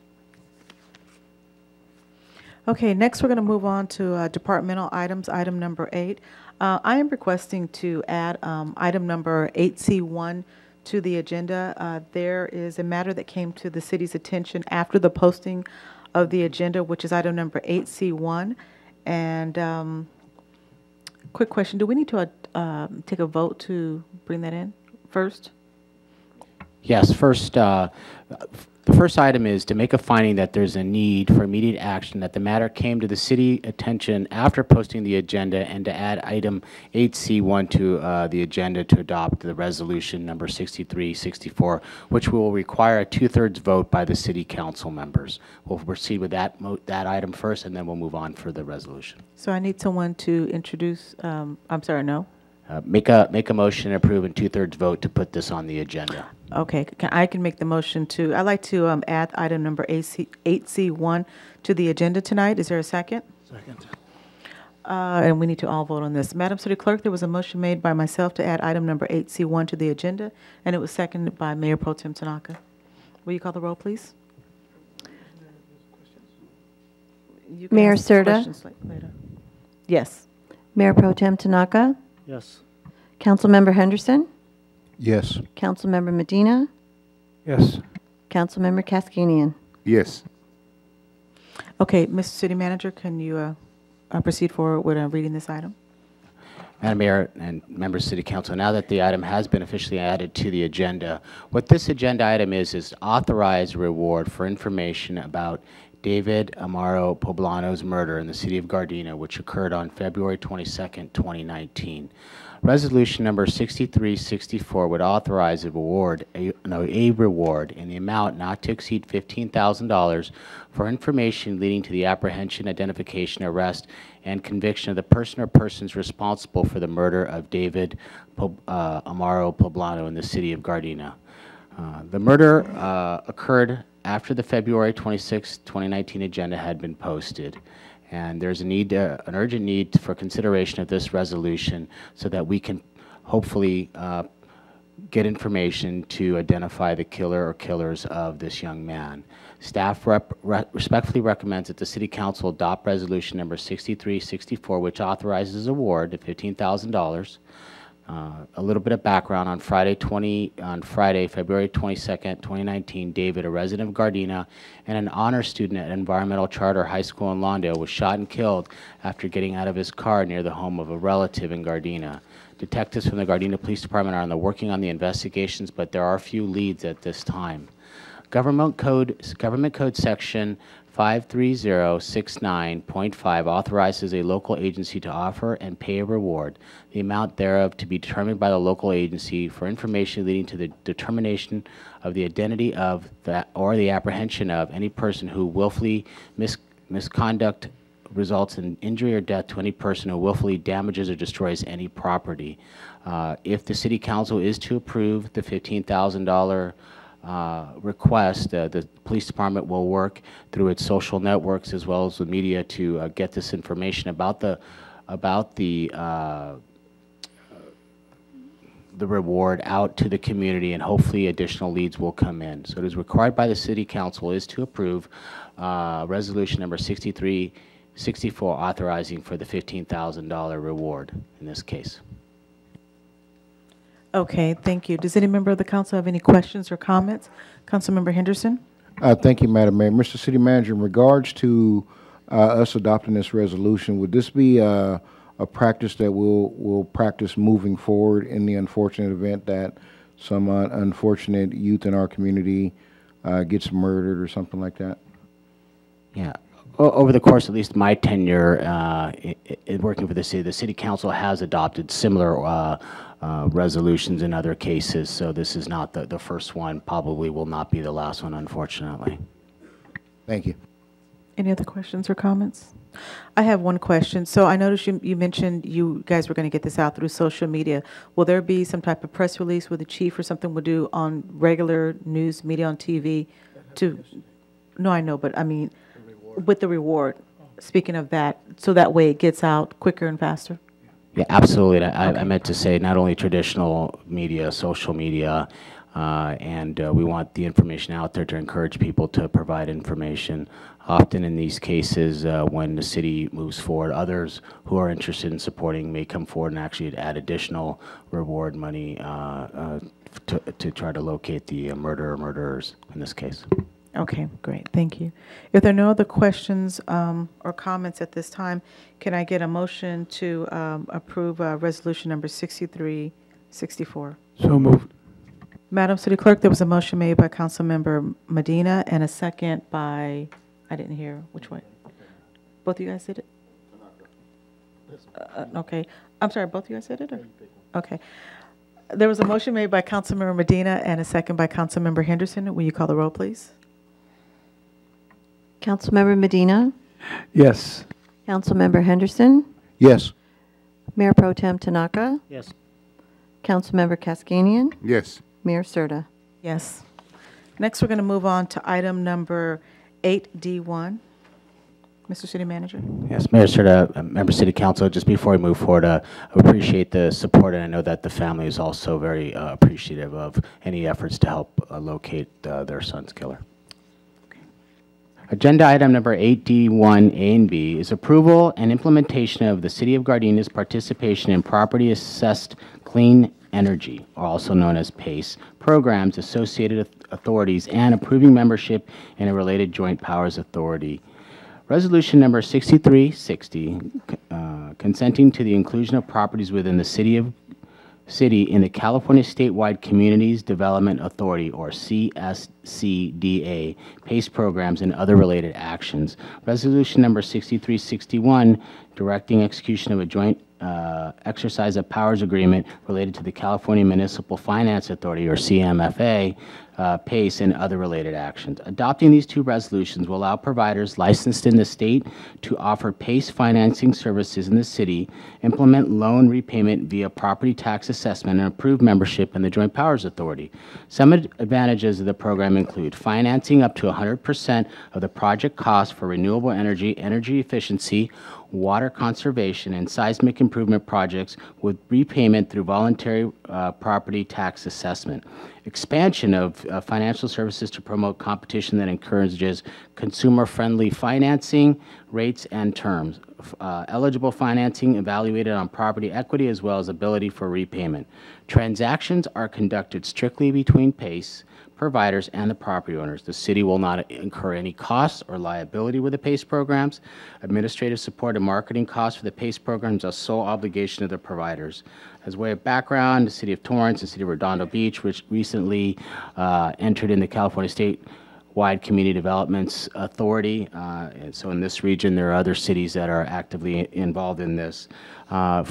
A: Okay, next we're going to move on to departmental items, item number 8. I am requesting to add item number 8C1 to the agenda. There is a matter that came to the city's attention after the posting of the agenda, which is item number 8C1. And quick question, do we need to take a vote to bring that in first?
H: Yes, the first item is to make a finding that there's a need for immediate action, that the matter came to the city attention after posting the agenda, and to add item 8C1 to the agenda to adopt the resolution number 6364, which will require a two-thirds vote by the city council members. We'll proceed with that item first, and then we'll move on for the resolution.
A: So I need someone to introduce, I'm sorry, no?
H: Make a motion and approve and two-thirds vote to put this on the agenda.
A: Okay, I can make the motion to, I'd like to add item number 8C1 to the agenda tonight. Is there a second?
J: Second.
A: And we need to all vote on this. Madam City Clerk, there was a motion made by myself to add item number 8C1 to the agenda, and it was seconded by Mayor Pro Tem Tanaka. Will you call the roll, please? You can
C: Mayor
A: ask questions
C: Serta?
A: later. Yes.
C: Mayor Pro Tem Tanaka?
J: Yes.
C: Councilmember Henderson?
J: Yes.
C: Councilmember Medina?
F: Yes.
C: Councilmember Kaskanian?
I: Yes.
A: Okay, Mr. City Manager, can you proceed forward with reading this item?
H: Madam Mayor and members of City Council, now that the item has been officially added to the agenda, what this agenda item is authorize reward for information about David Amaro Poblano's murder in the city of Gardena, which occurred on February 22nd, 2019. Resolution number 6364 would authorize a reward in the amount not to exceed $15,000 for information leading to the apprehension, identification, arrest, and conviction of the person or persons responsible for the murder of David Amaro Poblano in the city of Gardena. The murder occurred after the February 26, 2019 agenda had been posted. And there's an urgent need for consideration of this resolution so that we can hopefully get information to identify the killer or killers of this young man. Staff respectfully recommends that the City Council adopt resolution number 6364, which authorizes award of $15,000. A little bit of background: on Friday, February 22nd, 2019, David, a resident of Gardena and an honor student at Environmental Charter High School in Lawndale, was shot and killed after getting out of his car near the home of a relative in Gardena. Detectives from the Gardena Police Department are working on the investigations, but there are few leads at this time. Government Code Section 53069.5 authorizes a local agency to offer and pay a reward, the amount thereof to be determined by the local agency, for information leading to the determination of the identity of or the apprehension of any person who willfully misconduct results in injury or death to any person who willfully damages or destroys any property. If the City Council is to approve the $15,000 request, the police department will work through its social networks as well as the media to get this information about the reward out to the community, and hopefully additional leads will come in. So it is required by the City Council is to approve resolution number 6364 authorizing for the $15,000 reward in this case.
A: Okay, thank you. Does any member of the council have any questions or comments? Councilmember Henderson?
J: Thank you, Madam Mayor. Mr. City Manager, in regards to us adopting this resolution, would this be a practice that we'll practice moving forward in the unfortunate event that some unfortunate youth in our community gets murdered or something like that?
H: Yeah. Over the course, at least my tenure in working for the City Council has adopted similar resolutions in other cases, so this is not the first one, probably will not be the last one, unfortunately.
J: Thank you.
A: Any other questions or comments? I have one question. So I noticed you mentioned you guys were going to get this out through social media. Will there be some type of press release where the chief or something will do on regular news media on TV to, no, I know, but I mean, with the reward, speaking of that, so that way it gets out quicker and faster?
H: Yeah, absolutely. I meant to say not only traditional media, social media, and we want the information out there to encourage people to provide information. Often in these cases, when the city moves forward, others who are interested in supporting may come forward and actually add additional reward money to try to locate the murderers in this case.
A: Okay, great, thank you. If there are no other questions or comments at this time, can I get a motion to approve resolution number 6364?
F: So moved.
A: Madam City Clerk, there was a motion made by Councilmember Medina and a second by, I didn't hear, which one? Both of you guys did it? Okay, I'm sorry, both of you guys did it? Or? Okay. There was a motion made by Councilmember Medina and a second by Councilmember Henderson. Will you call the roll, please?
C: Councilmember Medina,
F: Yes.
C: Councilmember Henderson,
J: Yes.
C: Mayor Pro Tem Tanaka,
H: Yes.
C: Councilmember Kaskanian,
I: Yes.
C: Mayor Serta.
A: Yes. Next, we're going to move on to item number 8D1. Mr. City Manager.
H: Yes, Mayor Serta, Member City Council, just before we move forward, I appreciate the support, and I know that the family is also very appreciative of any efforts to help locate their son's killer. Agenda item number 8D1A and B is approval and implementation of the City of Gardena's participation in property assessed clean energy, or also known as PACE, programs, associated authorities, and approving membership in a related joint powers authority. Resolution number 6360, consenting to the inclusion of properties within the city in the California Statewide Communities Development Authority, or CSCDA, PACE programs and other related actions. Resolution number 6361, directing execution of a joint exercise of powers agreement related to the California Municipal Finance Authority, or CMFA, PACE, and other related actions. Adopting these two resolutions will allow providers licensed in the state to offer PACE financing services in the city, implement loan repayment via property tax assessment, and approve membership in the Joint Powers Authority. Some advantages of the program include financing up to 100% of the project cost for renewable energy, energy efficiency, water conservation, and seismic improvement projects with repayment through voluntary property tax assessment. Expansion of financial services to promote competition that encourages consumer-friendly financing, rates, and terms. Eligible financing evaluated on property equity as well as ability for repayment. Transactions are conducted strictly between PACE providers and the property owners. The city will not incur any costs or liability with the PACE programs. Administrative support and marketing costs for the PACE programs are sole obligation of the providers. As way of background, the City of Torrance and City of Redondo Beach, which recently entered in the California Statewide Community Developments Authority. And so in this region, there are other cities that are actively involved in this. As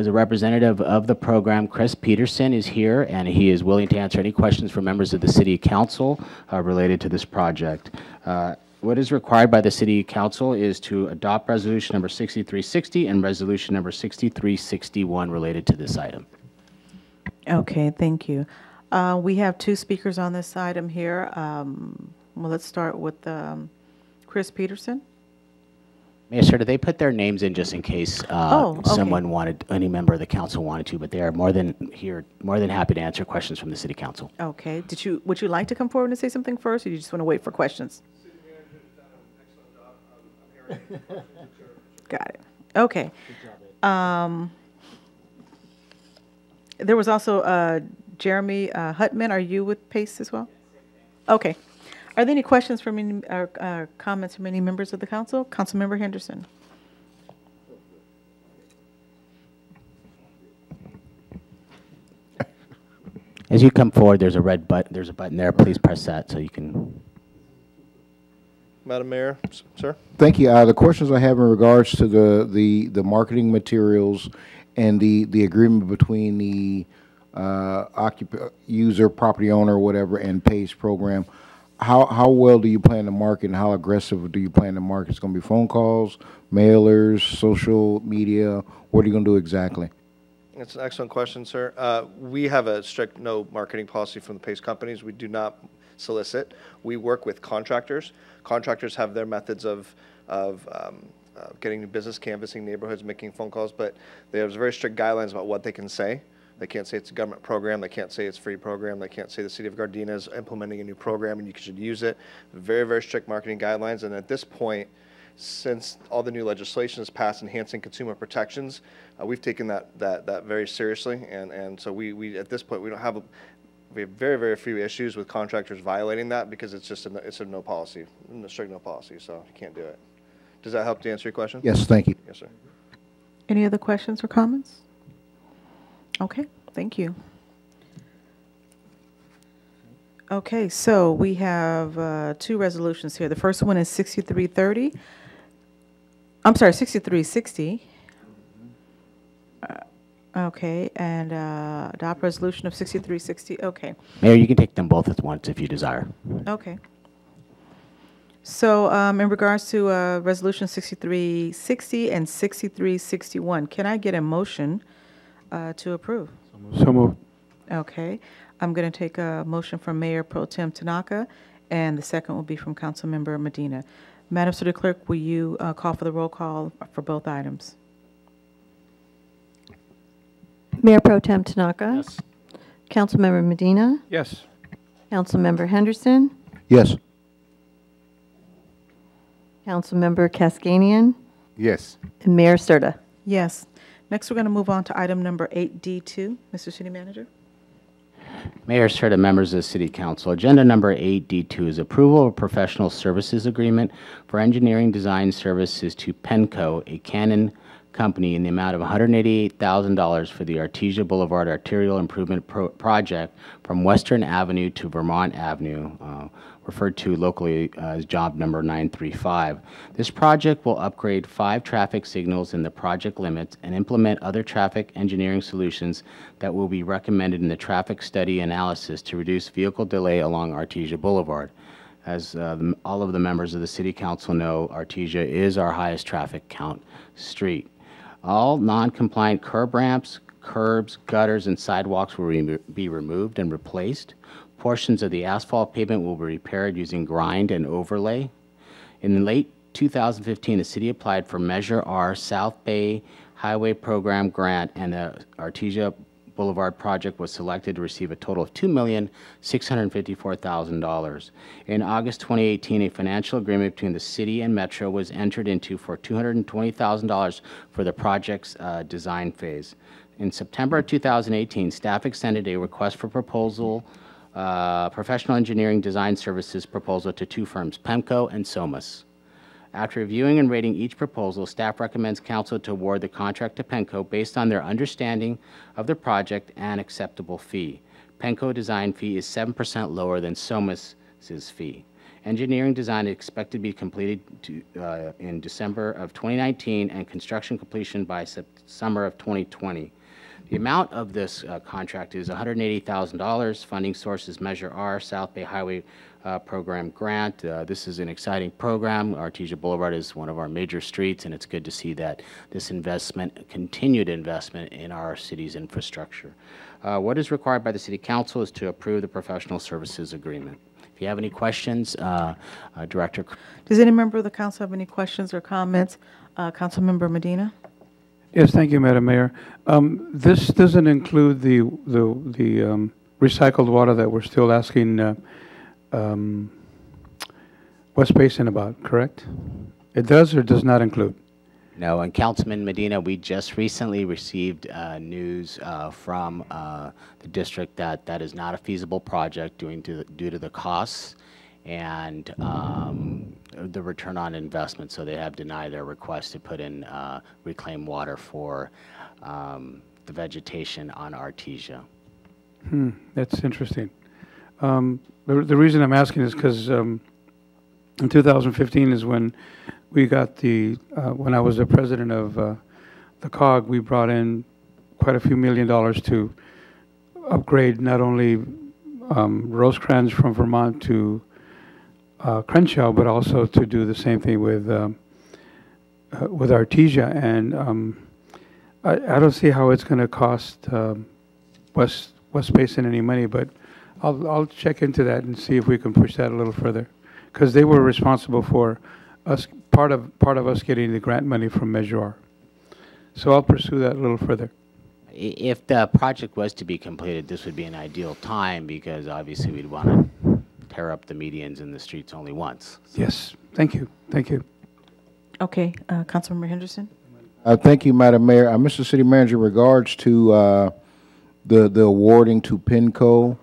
H: a representative of the program, Chris Peterson is here, and he is willing to answer any questions from members of the City Council related to this project. What is required by the City Council is to adopt Resolution number 6360 and Resolution number 6361 related to this item.
A: Okay, thank you. We have two speakers on this item here. Well, let's start with Chris Peterson.
H: Mayor, sir, did they put their names in just in case
A: Okay.
H: someone wanted, any member of the council wanted to, but they are more than happy to answer questions from the City Council.
A: Okay, would you like to come forward and say something first, or you just want to wait for questions? Got it. Okay. There was also Jeremy Hutman. Are you with PACE as well? Okay. Are there any questions from any, or comments from any members of the council? Councilmember Henderson.
H: As you come forward, there's a red button. There's a button there. Please press that so you can.
N: Madam Mayor, sir.
J: Thank you. The questions I have in regards to the marketing materials and the agreement between the user, property owner, whatever, and PACE program. How well do you plan to market, and how aggressive do you plan to market? It's going to be phone calls, mailers, social media. What are you going to do exactly?
N: That's an excellent question, sir. We have a strict no marketing policy from the PACE companies. We do not solicit. We work with contractors. Contractors have their methods of getting new business, canvassing neighborhoods, making phone calls, but they have very strict guidelines about what they can say. They can't say it's a government program. They can't say it's a free program. They can't say the City of Gardena is implementing a new program and you should use it. Very, very strict marketing guidelines. And at this point, since all the new legislation is passed enhancing consumer protections, we've taken that very seriously. And so we at this point, we have very, very few issues with contractors violating that because it's just it's a no policy, a strict no policy, so you can't do it. Does that help to answer your question?
J: Yes, thank you.
N: Yes, sir.
A: Any other questions or comments? Okay, thank you. Okay, so we have two resolutions here. The first one is 6330. I'm sorry, 6360. Okay, and adopt resolution of 6360. Okay.
H: Mayor, you can take them both at once if you desire.
A: Okay. So in regards to resolution 6360 and 6361, can I get a motion to approve?
F: So moved.
A: Okay. I'm going to take a motion from Mayor Pro Tem Tanaka, and the second will be from Councilmember Medina. Madam City Clerk, will you call for the roll call for both items?
C: Mayor Pro Tem Tanaka?
H: Yes.
C: Councilmember Medina?
F: Yes.
C: Councilmember Henderson?
J: Yes.
C: Councilmember Kaskanian?
I: Yes.
C: And Mayor Serta?
A: Yes. Next, we're going to move on to item number 8D2. Mr. City Manager?
H: Mayor Serta, members of the City Council. Agenda number 8D2 is approval of professional services agreement for engineering design services to Penco, a Canon company, in the amount of $188,000 for the Artesia Boulevard Arterial Improvement Project from Western Avenue to Vermont Avenue, referred to locally as job number 935. This project will upgrade 5 traffic signals in the project limits and implement other traffic engineering solutions that will be recommended in the traffic study analysis to reduce vehicle delay along Artesia Boulevard. As all of the members of the City Council know, Artesia is our highest traffic count street. All non-compliant curb ramps, curbs, gutters, and sidewalks will be removed and replaced. Portions of the asphalt pavement will be repaired using grind and overlay. In late 2015, the city applied for Measure R South Bay Highway Program grant, and the Artesia Boulevard project was selected to receive a total of $2,654,000. In August 2018, a financial agreement between the city and Metro was entered into for $220,000 for the project's design phase. In September of 2018, staff extended a request for proposal, professional engineering design services proposal to 2 firms, PEMCO and SOMAS. After reviewing and rating each proposal, staff recommends council to award the contract to PEMCO based on their understanding of the project and acceptable fee. PEMCO design fee is 7% lower than SOMAS's fee. Engineering design is expected to be completed in December of 2019 and construction completion by summer of 2020. The amount of this contract is $180,000. Funding source is Measure R, South Bay Highway Program grant. This is an exciting program. Artesia Boulevard is one of our major streets, and it's good to see that this investment, continued investment in our city's infrastructure. What is required by the City Council is to approve the professional services agreement. If you have any questions, Director.
A: Does any member of the council have any questions or comments? Councilmember Medina?
F: Yes, thank you, Madam Mayor. This doesn't include the recycled water that we're still asking West Basin about, correct? It does or does not include?
H: No, and Councilman Medina, we just recently received news from the district that that is not a feasible project due to the costs and the return on investment. So they have denied their request to put in reclaimed water for the vegetation on Artesia.
F: That's interesting. The reason I'm asking is because in 2015 is when we got when I was the president of the COG, we brought in quite a few $1 million to upgrade not only Rosecrans from Vermont to Crenshaw, but also to do the same thing with Artesia. And I don't see how it's going to cost West Basin any money, but I'll check into that and see if we can push that a little further, because they were responsible for us part of us getting the grant money from Measure R. So I'll pursue that a little further.
H: If the project was to be completed, this would be an ideal time because obviously we'd want to tear up the medians in the streets only once. So.
F: Yes, thank you, thank you.
A: Okay, Councilmember Henderson?
J: Thank you, Madam Mayor. Mr. City Manager, in regards to the awarding to PENCO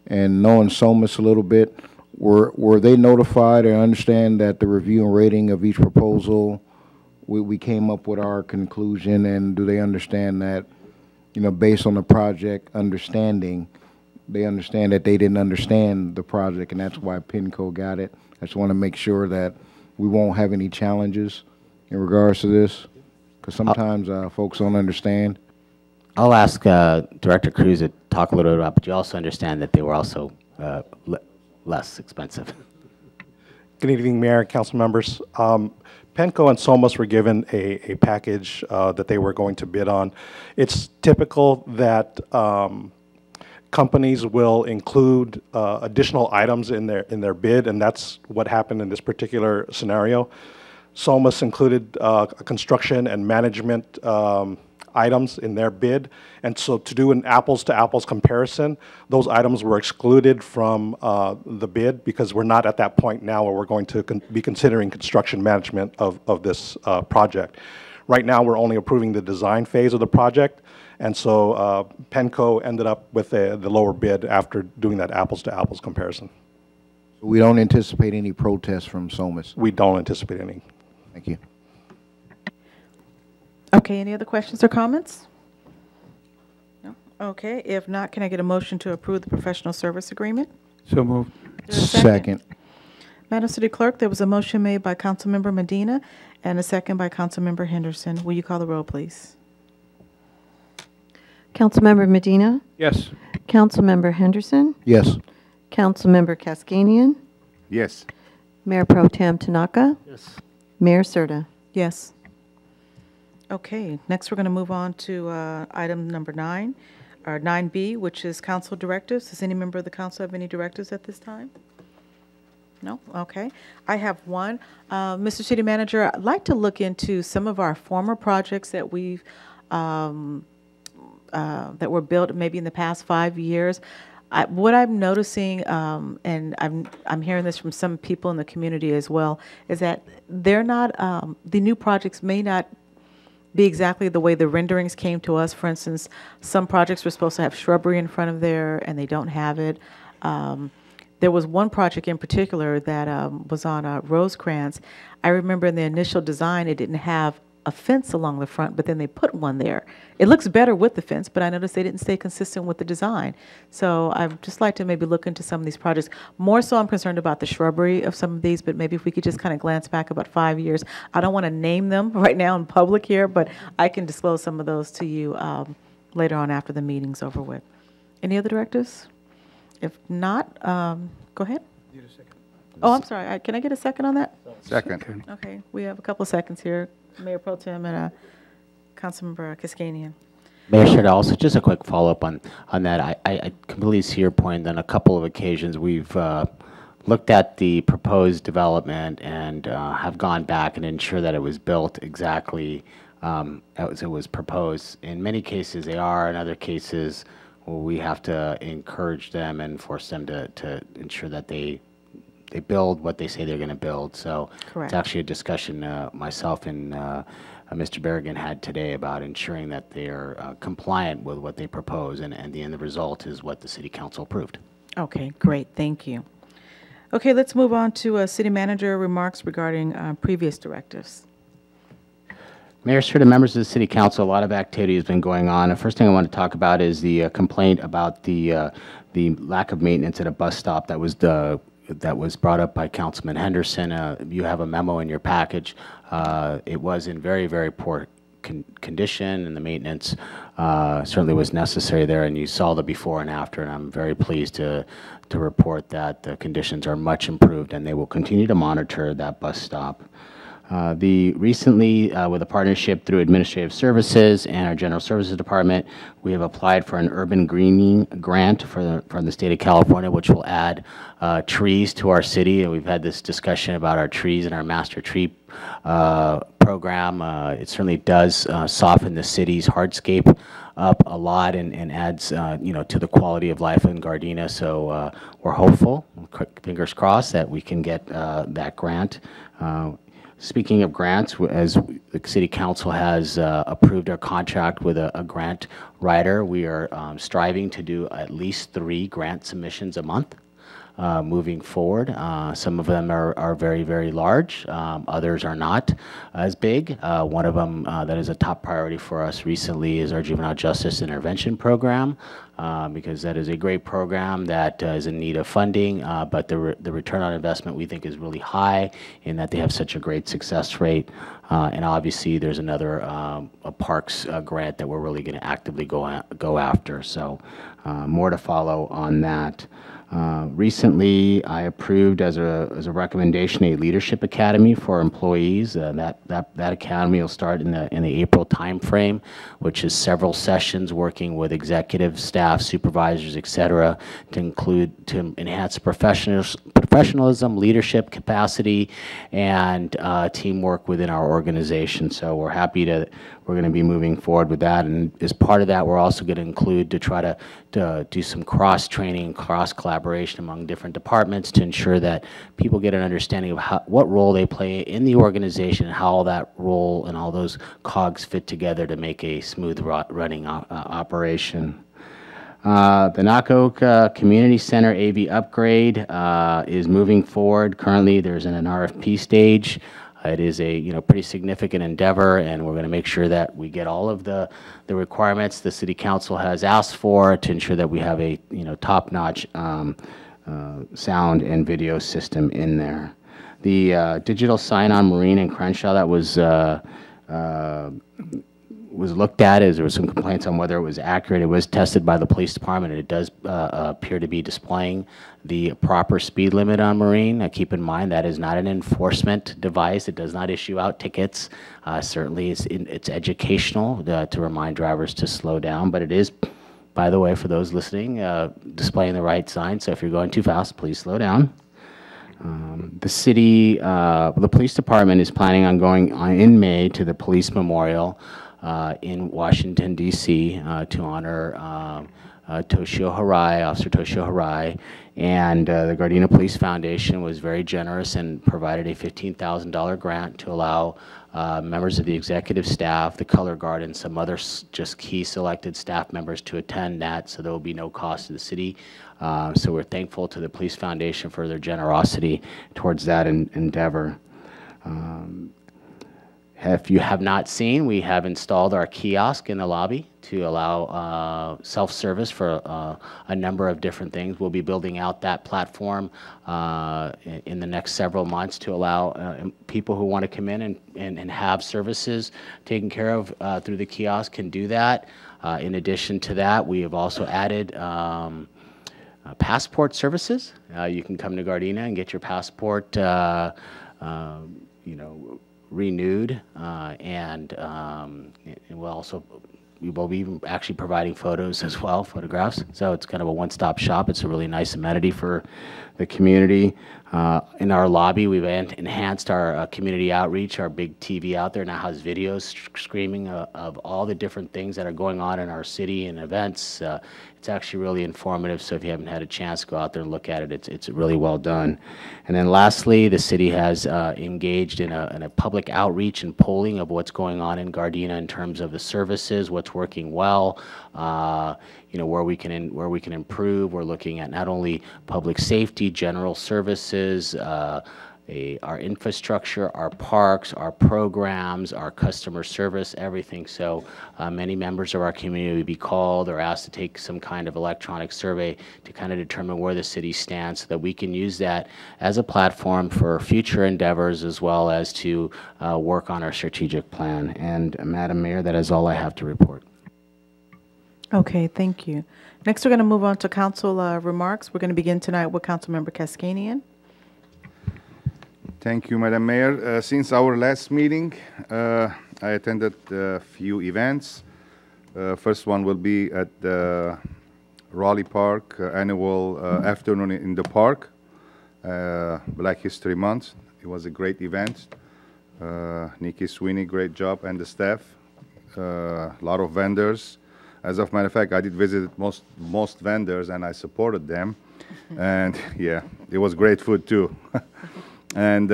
J: and knowing SOMAS a little bit, were they notified and understand that the review and rating of each proposal, we came up with our conclusion, and do they understand that, you know, based on the project understanding, they understand that they didn't understand the project, and that's why PENCO got it? I just want to make sure that we won't have any challenges in regards to this, because sometimes folks don't understand.
H: I'll ask Director Cruz to talk a little bit about, but you also understand that they were also less expensive.
O: Good evening, Mayor and council members. PENCO and SOMAS were given a package that they were going to bid on. It's typical that companies will include additional items in their bid, and that's what happened in this particular scenario. SOMAS included construction and management items in their bid, and so to do an apples-to-apples comparison, those items were excluded from the bid because we're not at that point now where we're going to be considering construction management of this project. Right now, we're only approving the design phase of the project, and so PENCO ended up with the lower bid after doing that apples-to-apples comparison.
J: We don't anticipate any protests from SOMAS?
O: We don't anticipate any.
J: Thank you.
A: Okay, any other questions or comments? No? Okay, if not, can I get a motion to approve the professional service agreement?
F: So moved.
J: Second.
A: Madam City Clerk, there was a motion made by Councilmember Medina and a second by Councilmember Henderson. Will you call the roll, please?
C: Councilmember Medina?
F: Yes.
C: Councilmember Henderson?
J: Yes.
C: Councilmember Kaskanian?
I: Yes.
C: Mayor Pro Tem Tanaka?
D: Yes.
C: Mayor Serta?
A: Yes. Okay, next we're going to move on to item number 9, or 9B, which is council directives. Does any member of the council have any directives at this time? No? Okay. I have one. Mr. City Manager, I'd like to look into some of our former projects that we've that were built maybe in the past 5 years. What I'm noticing, and I'm hearing this from some people in the community as well, is that they're not, the new projects may not be exactly the way the renderings came to us. For instance, some projects were supposed to have shrubbery in front of there, and they don't have it. There was one project in particular that was on Rosecrans. I remember in the initial design, it didn't have a fence along the front, but then they put one there. It looks better with the fence, but I noticed they didn't stay consistent with the design. So I'd just like to maybe look into some of these projects. More so I'm concerned about the shrubbery of some of these, but maybe if we could just kind of glance back about 5 years. I don't want to name them right now in public here, but I can disclose some of those to you later on after the meeting's over with. Any other directives? If not, go ahead. Oh, I'm sorry. Can I get a second on that?
I: Second.
A: Okay, we have a couple of seconds here. Mayor Pro Tem and Councilmember Kaskanian.
H: Mayor Serta, also just a quick follow-up on that. I completely see your point. On a couple of occasions, we've looked at the proposed development and have gone back and ensured that it was built exactly as it was proposed. In many cases, they are. In other cases, we have to encourage them and force them to ensure that they build what they say they're going to build. So
A: Correct.
H: It's actually a discussion myself and Mr. Berrigan had today about ensuring that they are compliant with what they propose, and the end result is what the City Council approved.
A: Okay, great. Thank you. Okay, let's move on to City Manager remarks regarding previous directives.
H: Mayor Serta, members of the City Council, a lot of activity has been going on. The first thing I want to talk about is the complaint about the lack of maintenance at a bus stop that was brought up by Councilman Henderson. You have a memo in your package. It was in very, very poor condition, and the maintenance certainly was necessary there, and you saw the before and after, and I'm very pleased to report that the conditions are much improved, and they will continue to monitor that bus stop. Recently, with a partnership through Administrative Services and our General Services Department, we have applied for an urban greening grant from the state of California, which will add trees to our city. And we've had this discussion about our trees and our master tree program. It certainly does soften the city's hardscape up a lot and adds, to the quality of life in Gardena. So we're hopeful, fingers crossed, that we can get that grant. Speaking of grants, as the City Council has approved our contract with a grant writer, we are striving to do at least 3 grant submissions a month. Moving forward. Some of them are very, very large. Others are not as big. One of them that is a top priority for us recently is our Juvenile Justice Intervention Program, because that is a great program that is in need of funding, but the return on investment we think is really high in that they have such a great success rate. And obviously there's another a Parks grant that we're really going to actively go after. So more to follow on that. Recently, I approved as a recommendation a leadership academy for employees. That academy will start in the April timeframe, which is several sessions working with executive staff, supervisors, etc., to enhance professionalism, leadership capacity, and teamwork within our organization. So we're happy we're going to be moving forward with that. And as part of that, we're also going to include to try to do some cross-training, cross-collaboration among different departments to ensure that people get an understanding of what role they play in the organization and how all that role and all those cogs fit together to make a smooth running operation. The Nakoka Community Center AV upgrade is moving forward. Currently, there's an RFP stage. It is a pretty significant endeavor, and we're going to make sure that we get all of the requirements the City Council has asked for to ensure that we have a top-notch sound and video system in there. The digital sign on Marine and Crenshaw that was looked at as there was some complaints on whether it was accurate. It was tested by the police department, and it does appear to be displaying the proper speed limit on Marine. Keep in mind that is not an enforcement device. It does not issue out tickets. Certainly it's educational to remind drivers to slow down, but it is, by the way, for those listening, displaying the right sign. So if you're going too fast, please slow down. The police department is planning on going in May to the Police Memorial in Washington, D.C. To honor Toshio Harai, Officer Toshio Harai, and the Gardena Police Foundation was very generous and provided a $15,000 grant to allow members of the executive staff, the color guard, and some other just key selected staff members to attend that, so there will be no cost to the city. So we're thankful to the Police Foundation for their generosity towards that endeavor. If you have not seen, we have installed our kiosk in the lobby to allow self-service for a number of different things. We'll be building out that platform in the next several months to allow people who want to come in and have services taken care of through the kiosk can do that. In addition to that, we have also added passport services. You can come to Gardena and get your passport, renewed, and we will be actually providing photos as well, photographs. So it's kind of a one-stop shop. It's a really nice amenity for the community. In our lobby, we've enhanced our community outreach. Our big TV out there now has videos screaming of all the different things that are going on in our city and events. It's actually really informative, so if you haven't had a chance, go out there and look at it. It's really well done. And then lastly, the city has engaged in a public outreach and polling of what's going on in Gardena in terms of the services, what's working well, where we can improve. We're looking at not only public safety, general services, our infrastructure, our parks, our programs, our customer service, everything. So many members of our community will be called or asked to take some kind of electronic survey to kind of determine where the city stands so that we can use that as a platform for future endeavors as well as to work on our strategic plan. And Madam Mayor, that is all I have to report.
A: Okay, thank you. Next, we're going to move on to council remarks. We're going to begin tonight with Councilmember Kaskanian.
I: Thank you, Madam Mayor. Since our last meeting, I attended a few events. First one will be at the Raleigh Park annual afternoon in the park, Black History Month. It was a great event. Nikki Sweeney, great job, and the staff. A lot of vendors. As a matter of fact, I did visit most vendors, and I supported them. And yeah, it was great food too. And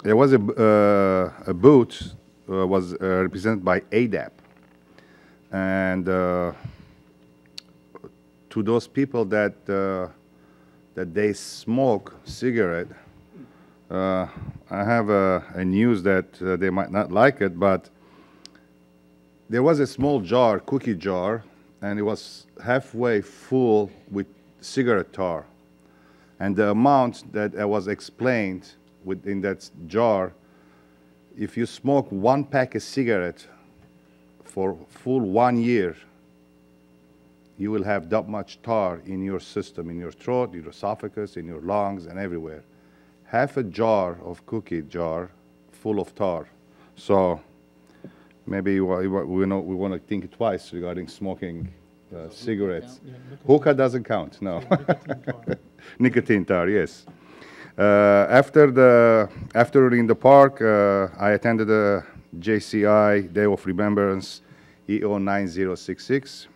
I: there was a booth was represented by ADAP, and to those people that that they smoke cigarette, I have a news that they might not like it, but there was a small jar, cookie jar, and it was halfway full with cigarette tar. And the amount that was explained within that jar, if you smoke one pack of cigarette for full 1 year, you will have that much tar in your system, in your throat, your esophagus, in your lungs, and everywhere. Half a jar of cookie jar full of tar. So maybe we want to think twice regarding smoking cigarettes. Hookah doesn't count, no. Nicotine tar, yes. After in the park, I attended the JCI Day of Remembrance EO 9066.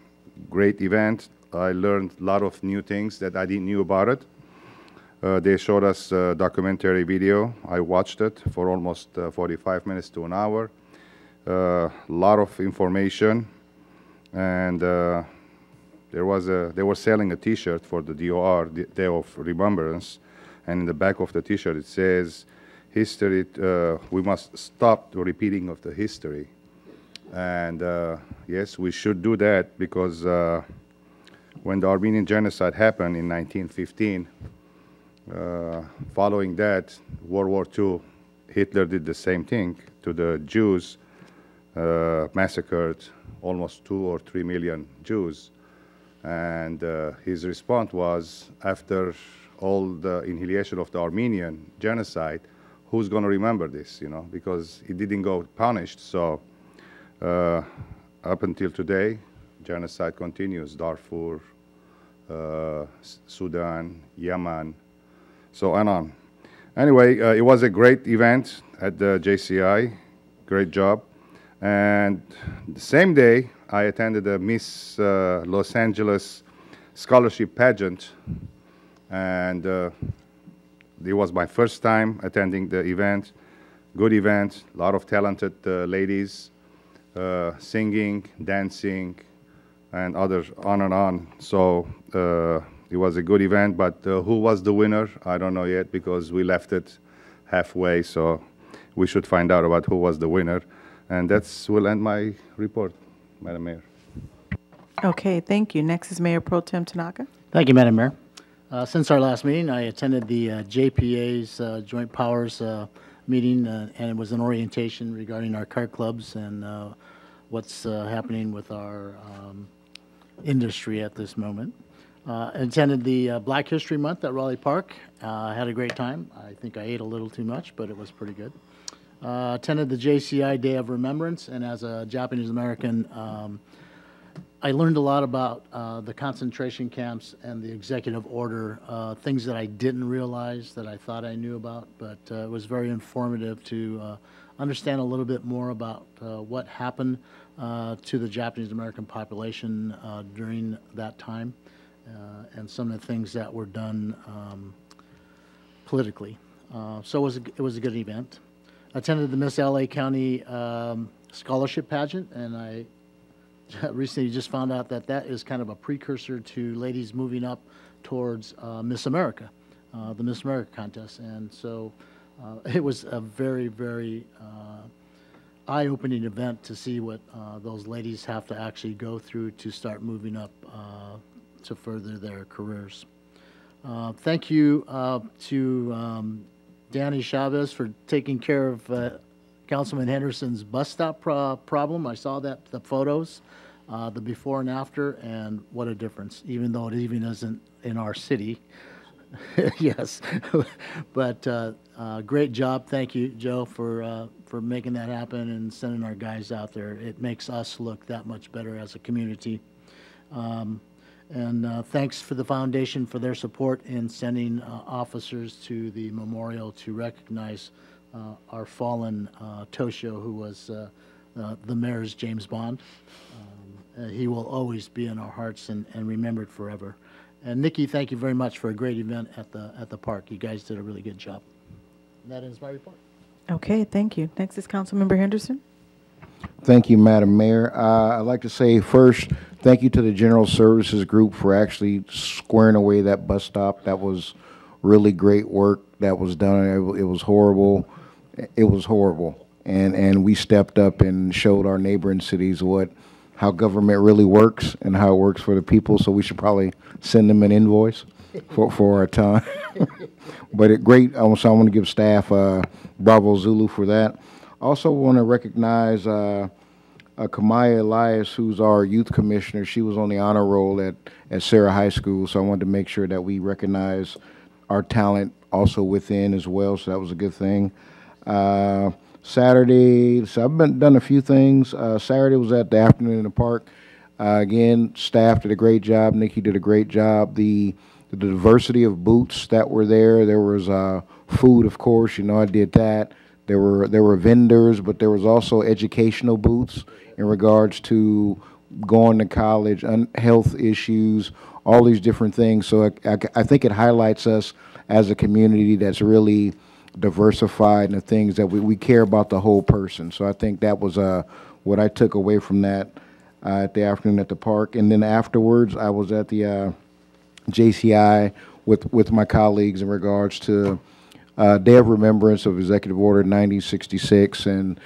I: Great event. I learned a lot of new things that I didn't knew about it. They showed us a documentary video. I watched it for almost 45 minutes to an hour. A lot of information, and they were selling a T-shirt for the DOR, the Day of Remembrance, and in the back of the T-shirt it says, "History. We must stop the repeating of the history." And yes, we should do that, because when the Armenian genocide happened in 1915, following that, World War II, Hitler did the same thing to the Jews, massacred almost 2 or 3 million Jews. And his response was, after all the annihilation of the Armenian genocide, who's going to remember this, because it didn't go punished. So up until today, genocide continues. Darfur, Sudan, Yemen, so on. Anyway, it was a great event at the JCI. Great job. And the same day, I attended the Miss Los Angeles scholarship pageant, and it was my first time attending the event. Good event, a lot of talented ladies, singing, dancing, and others, on and on. So it was a good event, but who was the winner? I don't know yet, because we left it halfway, so we should find out about who was the winner. And will end my report, Madam Mayor.
A: Okay, thank you. Next is Mayor Pro Tem Tanaka.
P: Thank you, Madam Mayor. Since our last meeting, I attended the JPA's Joint Powers meeting, and it was an orientation regarding our car clubs and what's happening with our industry at this moment. Attended the Black History Month at Raleigh Park. Had a great time. I think I ate a little too much, but it was pretty good. Attended the JCI Day of Remembrance, and as a Japanese American, I learned a lot about the concentration camps and the executive order, things that I didn't realize that I thought I knew about, but it was very informative to understand a little bit more about what happened to the Japanese American population during that time, and some of the things that were done politically. So it was a good event. Attended the Miss LA County scholarship pageant, and I recently just found out that that is kind of a precursor to ladies moving up towards Miss America, the Miss America contest. And so it was a very, very eye-opening event to see what those ladies have to actually go through to start moving up to further their careers. Thank you to Danny Chavez for taking care of Councilman Henderson's bus stop problem. I saw the photos, the before and after, and what a difference, even though it even isn't in our city. Yes, but great job. Thank you, Joe, for making that happen and sending our guys out there. It makes us look that much better as a community. And thanks for the foundation for their support in sending officers to the memorial to recognize our fallen Toshio, who was the mayor's James Bond. He will always be in our hearts and remembered forever. And Nikki, thank you very much for a great event at the park. You guys did a really good job. And that ends my report.
A: Okay, thank you. Next is Councilmember Henderson.
J: Thank you, Madam Mayor. I'd like to say first, thank you to the General Services Group for actually squaring away that bus stop. That was really great work that was done. It was horrible. It was horrible. And we stepped up and showed our neighboring cities how government really works and how it works for the people. So we should probably send them an invoice for our time. But great. So I want to give staff Bravo Zulu for that. Also want to recognize Kamaya Elias, who's our youth commissioner. She was on the honor roll at Sarah High School, so I wanted to make sure that we recognize our talent also within as well, so that was a good thing. Saturday, so I've done a few things. Saturday was at the afternoon in the park. Again, staff did a great job. Nikki did a great job. The diversity of booths that were there. There was food, of course. You know, I did that. There were vendors, but there was also educational booths in regards to going to college, health issues, all these different things. So I think it highlights us as a community that's really diversified in the things that we care about the whole person. So I think that was what I took away from that at the afternoon at the park. And then afterwards, I was at the JCI with my colleagues in regards to Day of Remembrance of Executive Order 9066. And,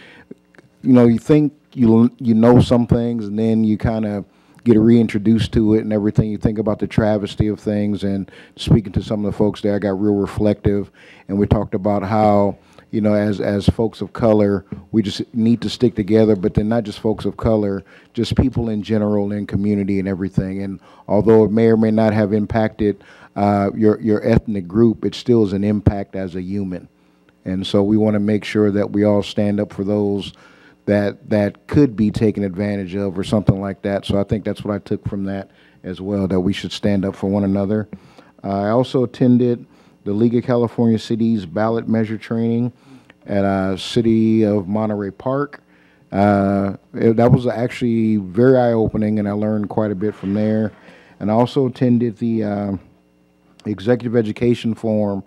J: you know, you think you know some things, and then you kind of get reintroduced to it and everything. You think about the travesty of things, and speaking to some of the folks there, I got real reflective, and we talked about how, you know, as folks of color, we just need to stick together, but then not just folks of color, just people in general in community and everything. And although it may or may not have impacted your ethnic group, it still is an impact as a human. And so we want to make sure that we all stand up for those that could be taken advantage of or something like that. So I think that's what I took from that as well, that we should stand up for one another. I also attended the League of California Cities ballot measure training at City of Monterey Park. That was actually very eye-opening, and I learned quite a bit from there. And I also attended the Executive Education Forum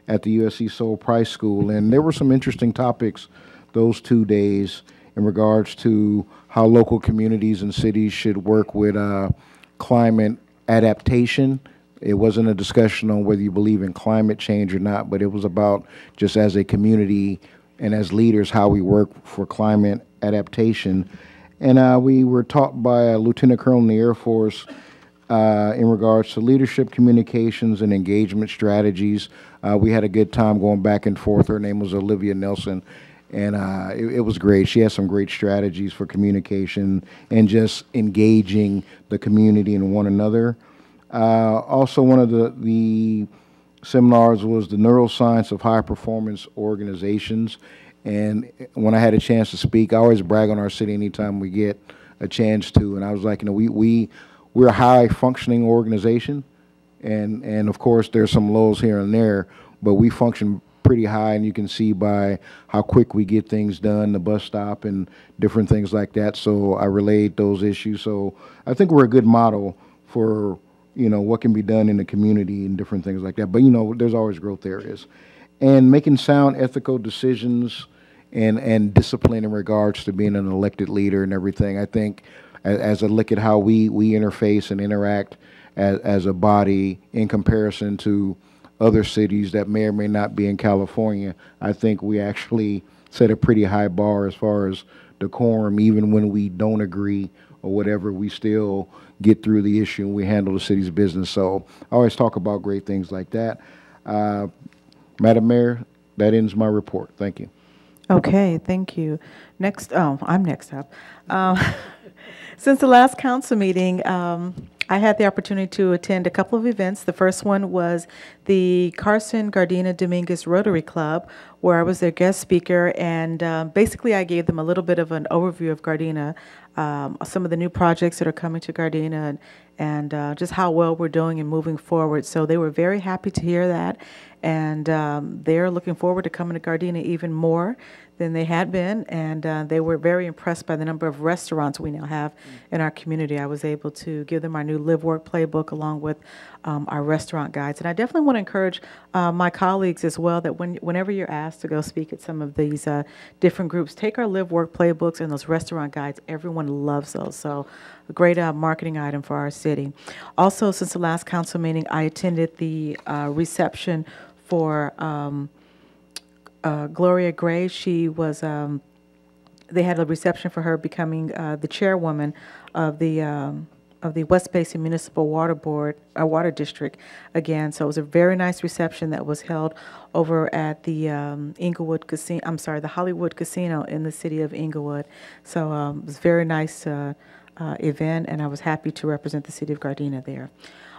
J: at the USC Sol Price School, and there were some interesting topics those 2 days in regards to how local communities and cities should work with climate adaptation. It wasn't a discussion on whether you believe in climate change or not, but it was about just as a community and as leaders how we work for climate adaptation. And we were taught by a lieutenant colonel in the Air Force in regards to leadership, communications, and engagement strategies. We had a good time going back and forth. Her name was Olivia Nelson, and it was great. She has some great strategies for communication and just engaging the community and one another. Also, one of the seminars was the neuroscience of high performance organizations. And when I had a chance to speak, I always brag on our city anytime we get a chance to. And I was like, you know, we're a high functioning organization. And of course, there's some lows here and there, but we function pretty high, and you can see by how quick we get things done, the bus stop and different things like that. So I relayed those issues. So I think we're a good model for, you know, what can be done in the community and different things like that. But, you know, there's always growth areas. And making sound ethical decisions and discipline in regards to being an elected leader and everything. I think as I look at how we interface and interact as a body in comparison to other cities that may or may not be in California, I think we actually set a pretty high bar as far as decorum. Even when we don't agree or whatever, we still get through the issue and we handle the city's business. So I always talk about great things like that. Madam Mayor, that ends my report. Thank you.
A: Okay, thank you. Next, I'm next up. Since the last council meeting, I had the opportunity to attend a couple of events. The first one was the Carson Gardena Dominguez Rotary Club, where I was their guest speaker, and basically I gave them a little bit of an overview of Gardena, some of the new projects that are coming to Gardena, and just how well we're doing and moving forward. So they were very happy to hear that, and they're looking forward to coming to Gardena even more than they had been, and they were very impressed by the number of restaurants we now have in our community. I was able to give them our new Live Work Playbook along with our restaurant guides. And I definitely want to encourage my colleagues as well that whenever you're asked to go speak at some of these different groups, take our Live Work Playbooks and those restaurant guides. Everyone loves those. So a great marketing item for our city. Also, since the last council meeting, I attended the reception for Gloria Gray. She was, they had a reception for her becoming the chairwoman of the West Basin Municipal Water Board, Water District again. So it was a very nice reception that was held over at the Inglewood Casino, I'm sorry, the Hollywood Casino in the city of Inglewood. So it was a very nice event, and I was happy to represent the city of Gardena there.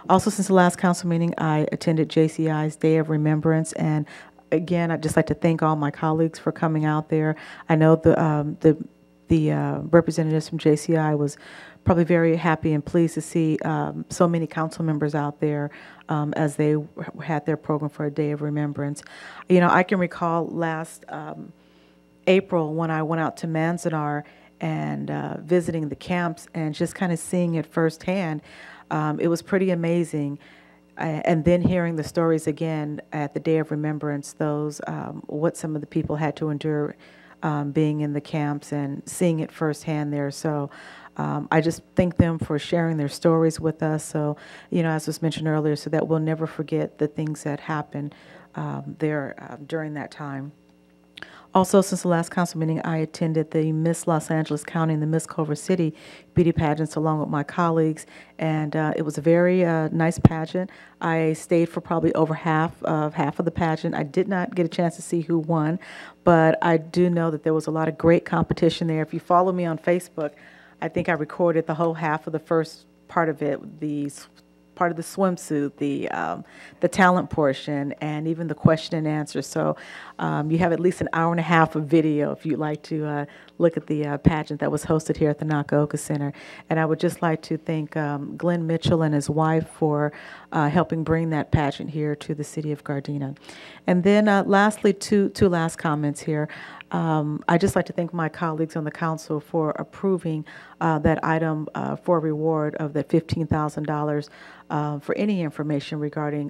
A: Also, since the last council meeting, I attended JCI's Day of Remembrance, and again, I'd just like to thank all my colleagues for coming out there. I know the representatives from JCI was probably very happy and pleased to see so many council members out there as they had their program for a Day of Remembrance. You know, I can recall last April when I went out to Manzanar and visiting the camps and just kind of seeing it firsthand. It was pretty amazing. And then hearing the stories again at the Day of Remembrance, those what some of the people had to endure being in the camps and seeing it firsthand there. So I just thank them for sharing their stories with us. So, you know, as was mentioned earlier, so that we'll never forget the things that happened there during that time. Also, since the last council meeting, I attended the Miss Los Angeles County and the Miss Culver City beauty pageants along with my colleagues, and it was a very nice pageant. I stayed for probably over half of the pageant. I did not get a chance to see who won, but I do know that there was a lot of great competition there. If you follow me on Facebook, I think I recorded the whole half of the first part of it, the part of the swimsuit, the talent portion, and even the question and answer. So you have at least an hour and a half of video if you'd like to look at the pageant that was hosted here at the Nakaoka Center. And I would just like to thank Glenn Mitchell and his wife for helping bring that pageant here to the city of Gardena. And then lastly, two last comments here. I'd just like to thank my colleagues on the council for approving that item for reward of that $15,000 for any information regarding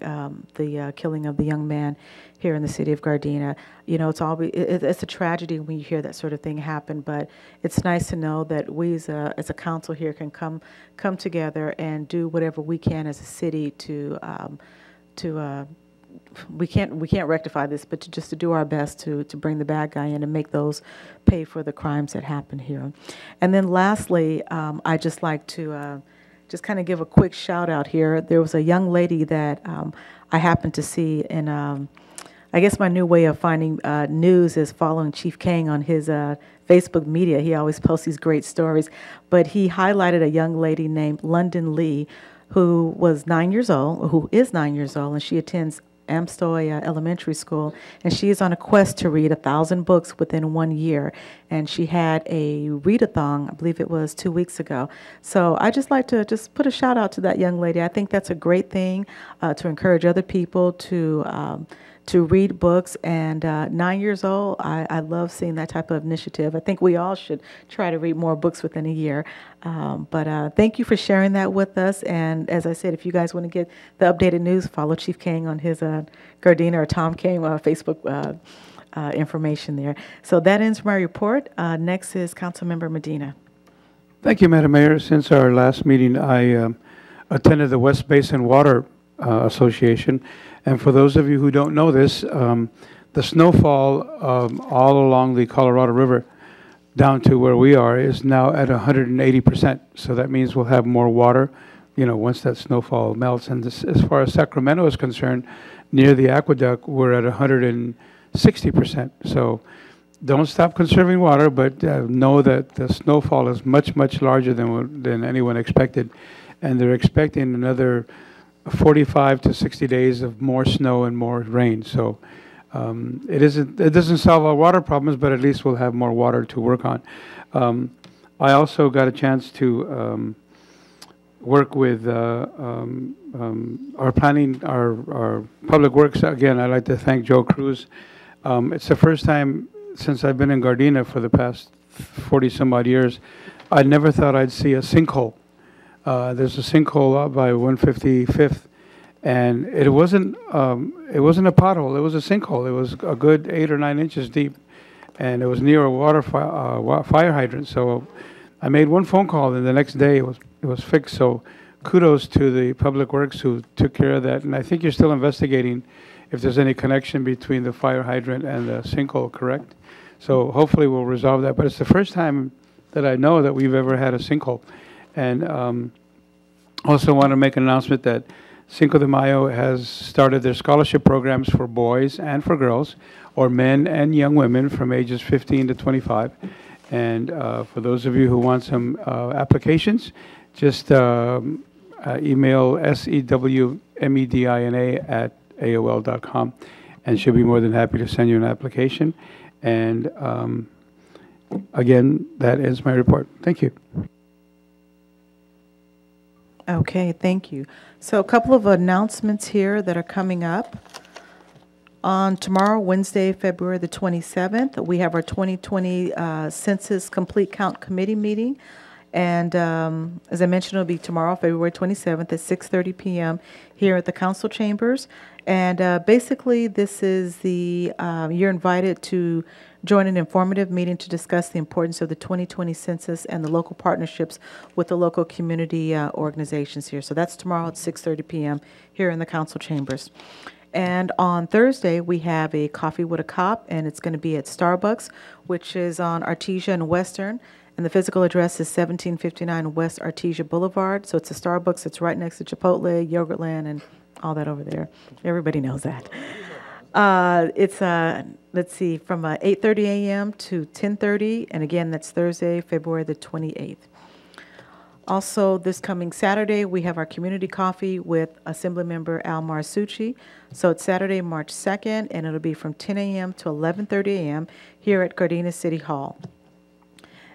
A: the killing of the young man here in the city of Gardena. You know, it's a tragedy when you hear that sort of thing happen, but it's nice to know that we as a council here can come together and do whatever we can as a city to we can't rectify this, but just to do our best to bring the bad guy in and make those pay for the crimes that happen here. And then lastly, I'd just like to just kind of give a quick shout out here. There was a young lady that I happened to see in, I guess my new way of finding news is following Chief Kang on his Facebook media. He always posts these great stories, but he highlighted a young lady named London Lee who is 9 years old, and she attends Amstoy Elementary School, and she is on a quest to read 1,000 books within 1 year. And she had a readathon, I believe it was 2 weeks ago. So I just like to just put a shout out to that young lady. I think that's a great thing to encourage other people to read books. And 9 years old, I love seeing that type of initiative. I think we all should try to read more books within a year. But thank you for sharing that with us. And as I said, if you guys want to get the updated news, follow Chief Kang on his Gardena or Tom Kang Facebook information there. So that ends my report. Next is Councilmember Medina.
F: Thank you, Madam Mayor. Since our last meeting, I attended the West Basin Water Association. And for those of you who don't know this, the snowfall all along the Colorado River down to where we are is now at 180%. So that means we'll have more water, you know, once that snowfall melts. And this, as far as Sacramento is concerned, near the aqueduct, we're at 160%. So don't stop conserving water, but know that the snowfall is much, much larger than anyone expected. And they're expecting another 45 to 60 days of more snow and more rain. So it doesn't solve our water problems, but at least we'll have more water to work on. I also got a chance to work with our planning, our public works. Again, I'd like to thank Joe Cruz. It's the first time since I've been in Gardena for the past 40-some-odd years, I never thought I'd see a sinkhole. There's a sinkhole out by 155th, and it wasn't a pothole. It was a sinkhole. It was a good 8 or 9 inches deep, and it was near a fire hydrant. So I made one phone call, and the next day it was fixed. So kudos to the Public Works who took care of that. And I think you're still investigating if there's any connection between the fire hydrant and the sinkhole, correct? So hopefully we'll resolve that. But it's the first time that I know that we've ever had a sinkhole. And also want to make an announcement that Cinco de Mayo has started their scholarship programs for boys and for girls, or men and young women from ages 15 to 25. And for those of you who want some applications, just email sewmedina@aol.com, and she'll be more than happy to send you an application. And again, that is my report. Thank you.
A: Okay, thank you. So a couple of announcements here that are coming up. On tomorrow, Wednesday, February the 27th, we have our 2020 Census Complete Count Committee meeting. And as I mentioned, it'll be tomorrow, February 27th at 6:30 p.m. here at the council chambers. And basically, this is you're invited to join an informative meeting to discuss the importance of the 2020 census and the local partnerships with the local community organizations here. So that's tomorrow at 6:30 p.m. here in the council chambers. And on Thursday, we have a Coffee with a Cop, and it's going to be at Starbucks, which is on Artesia and Western. And the physical address is 1759 West Artesia Boulevard. So it's a Starbucks. It's right next to Chipotle, Yogurtland, and all that over there. Everybody knows that. It's, let's see, from 8:30 a.m. to 10:30. And again, that's Thursday, February the 28th. Also, this coming Saturday, we have our community coffee with Assemblymember Al Marsucci. So it's Saturday, March 2nd, and it'll be from 10 a.m. to 11:30 a.m. here at Gardena City Hall.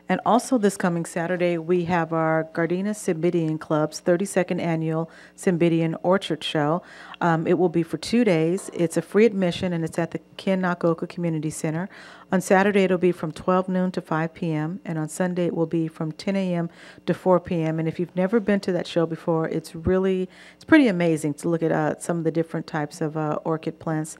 A: And also this coming Saturday, we have our Gardena Cymbidian Club's 32nd Annual Cymbidian Orchard Show. It will be for 2 days. It's a free admission, and it's at the Ken Nakoka Community Center. On Saturday, it'll be from 12 noon to 5 p.m., and on Sunday, it will be from 10 a.m. to 4 p.m. And if you've never been to that show before, it's pretty amazing to look at some of the different types of orchid plants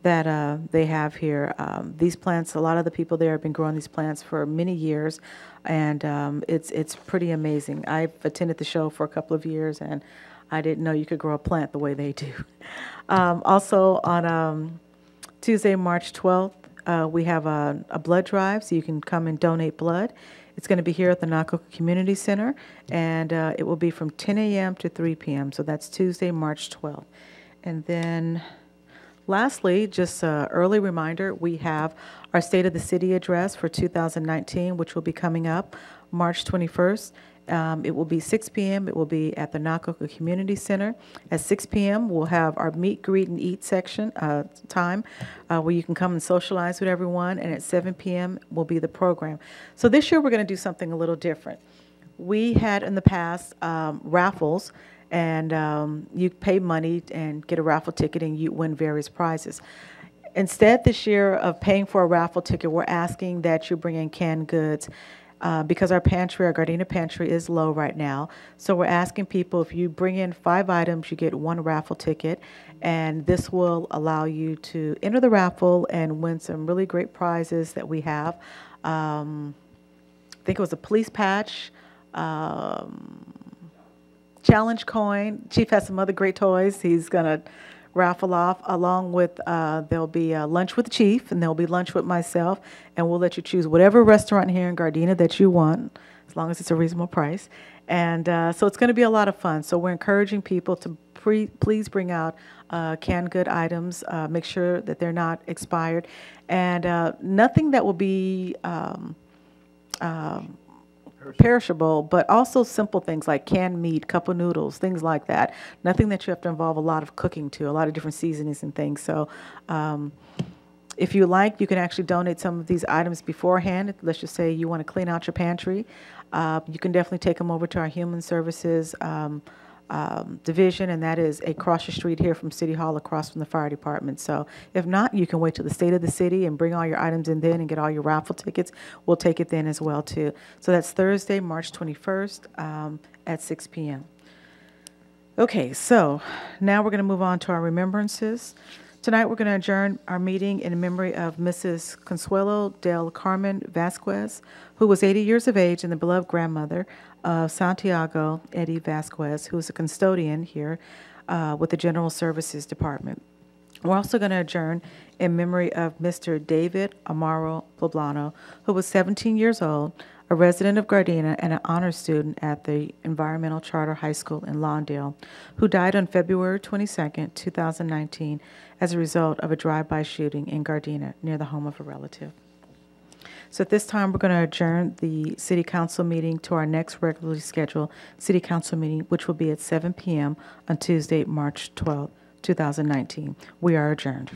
A: that they have here. These plants, a lot of the people there have been growing these plants for many years, and it's pretty amazing. I've attended the show for a couple of years, and I didn't know you could grow a plant the way they do. Also, on Tuesday, March 12th, we have a blood drive, so you can come and donate blood. It's going to be here at the Nakoka Community Center, and it will be from 10 a.m. to 3 p.m., so that's Tuesday, March 12th. And then lastly, just an early reminder, we have our State of the City address for 2019, which will be coming up March 21st. It will be 6 p.m. It will be at the Nakoka Community Center. At 6 p.m., we'll have our meet, greet, and eat section time where you can come and socialize with everyone. And at 7 p.m. will be the program. So this year, we're going to do something a little different. We had in the past raffles, and you pay money and get a raffle ticket, and you win various prizes. Instead, this year of paying for a raffle ticket, we're asking that you bring in canned goods because our Gardena pantry is low right now. So we're asking people, if you bring in 5 items, you get 1 raffle ticket, and this will allow you to enter the raffle and win some really great prizes that we have. I think it was a police patch, challenge coin. Chief has some other great toys he's going to raffle off, along with there'll be lunch with the chief, and there'll be lunch with myself, and we'll let you choose whatever restaurant here in Gardena that you want, as long as it's a reasonable price. And so it's going to be a lot of fun. So we're encouraging people to please bring out canned good items, make sure that they're not expired, and nothing that will be perishable, but also simple things like canned meat, cup of noodles, things like that. Nothing that you have to involve a lot of cooking to, a lot of different seasonings and things. So if you like, you can actually donate some of these items beforehand. Let's just say you want to clean out your pantry. you can definitely take them over to our Human Services division, and that is across the street here from City Hall, across from the fire department. So if not, you can wait till the state of the city and bring all your items in then and get all your raffle tickets. We'll take it then as well, too. So that's Thursday, March 21st at 6 p.m. Okay, so now we're going to move on to our remembrances. Tonight, we're going to adjourn our meeting in memory of Mrs. Consuelo del Carmen Vasquez, who was 80 years of age and the beloved grandmother of Santiago Eddie Vasquez, who is a custodian here with the General Services Department. We're also going to adjourn in memory of Mr. David Amaro Poblano, who was 17 years old, a resident of Gardena and an honor student at the Environmental Charter High School in Lawndale, who died on February 22nd, 2019, as a result of a drive-by shooting in Gardena near the home of a relative. So at this time, we're going to adjourn the City Council meeting to our next regularly scheduled City Council meeting, which will be at 7 p.m. on Tuesday, March 12th, 2019. We are adjourned.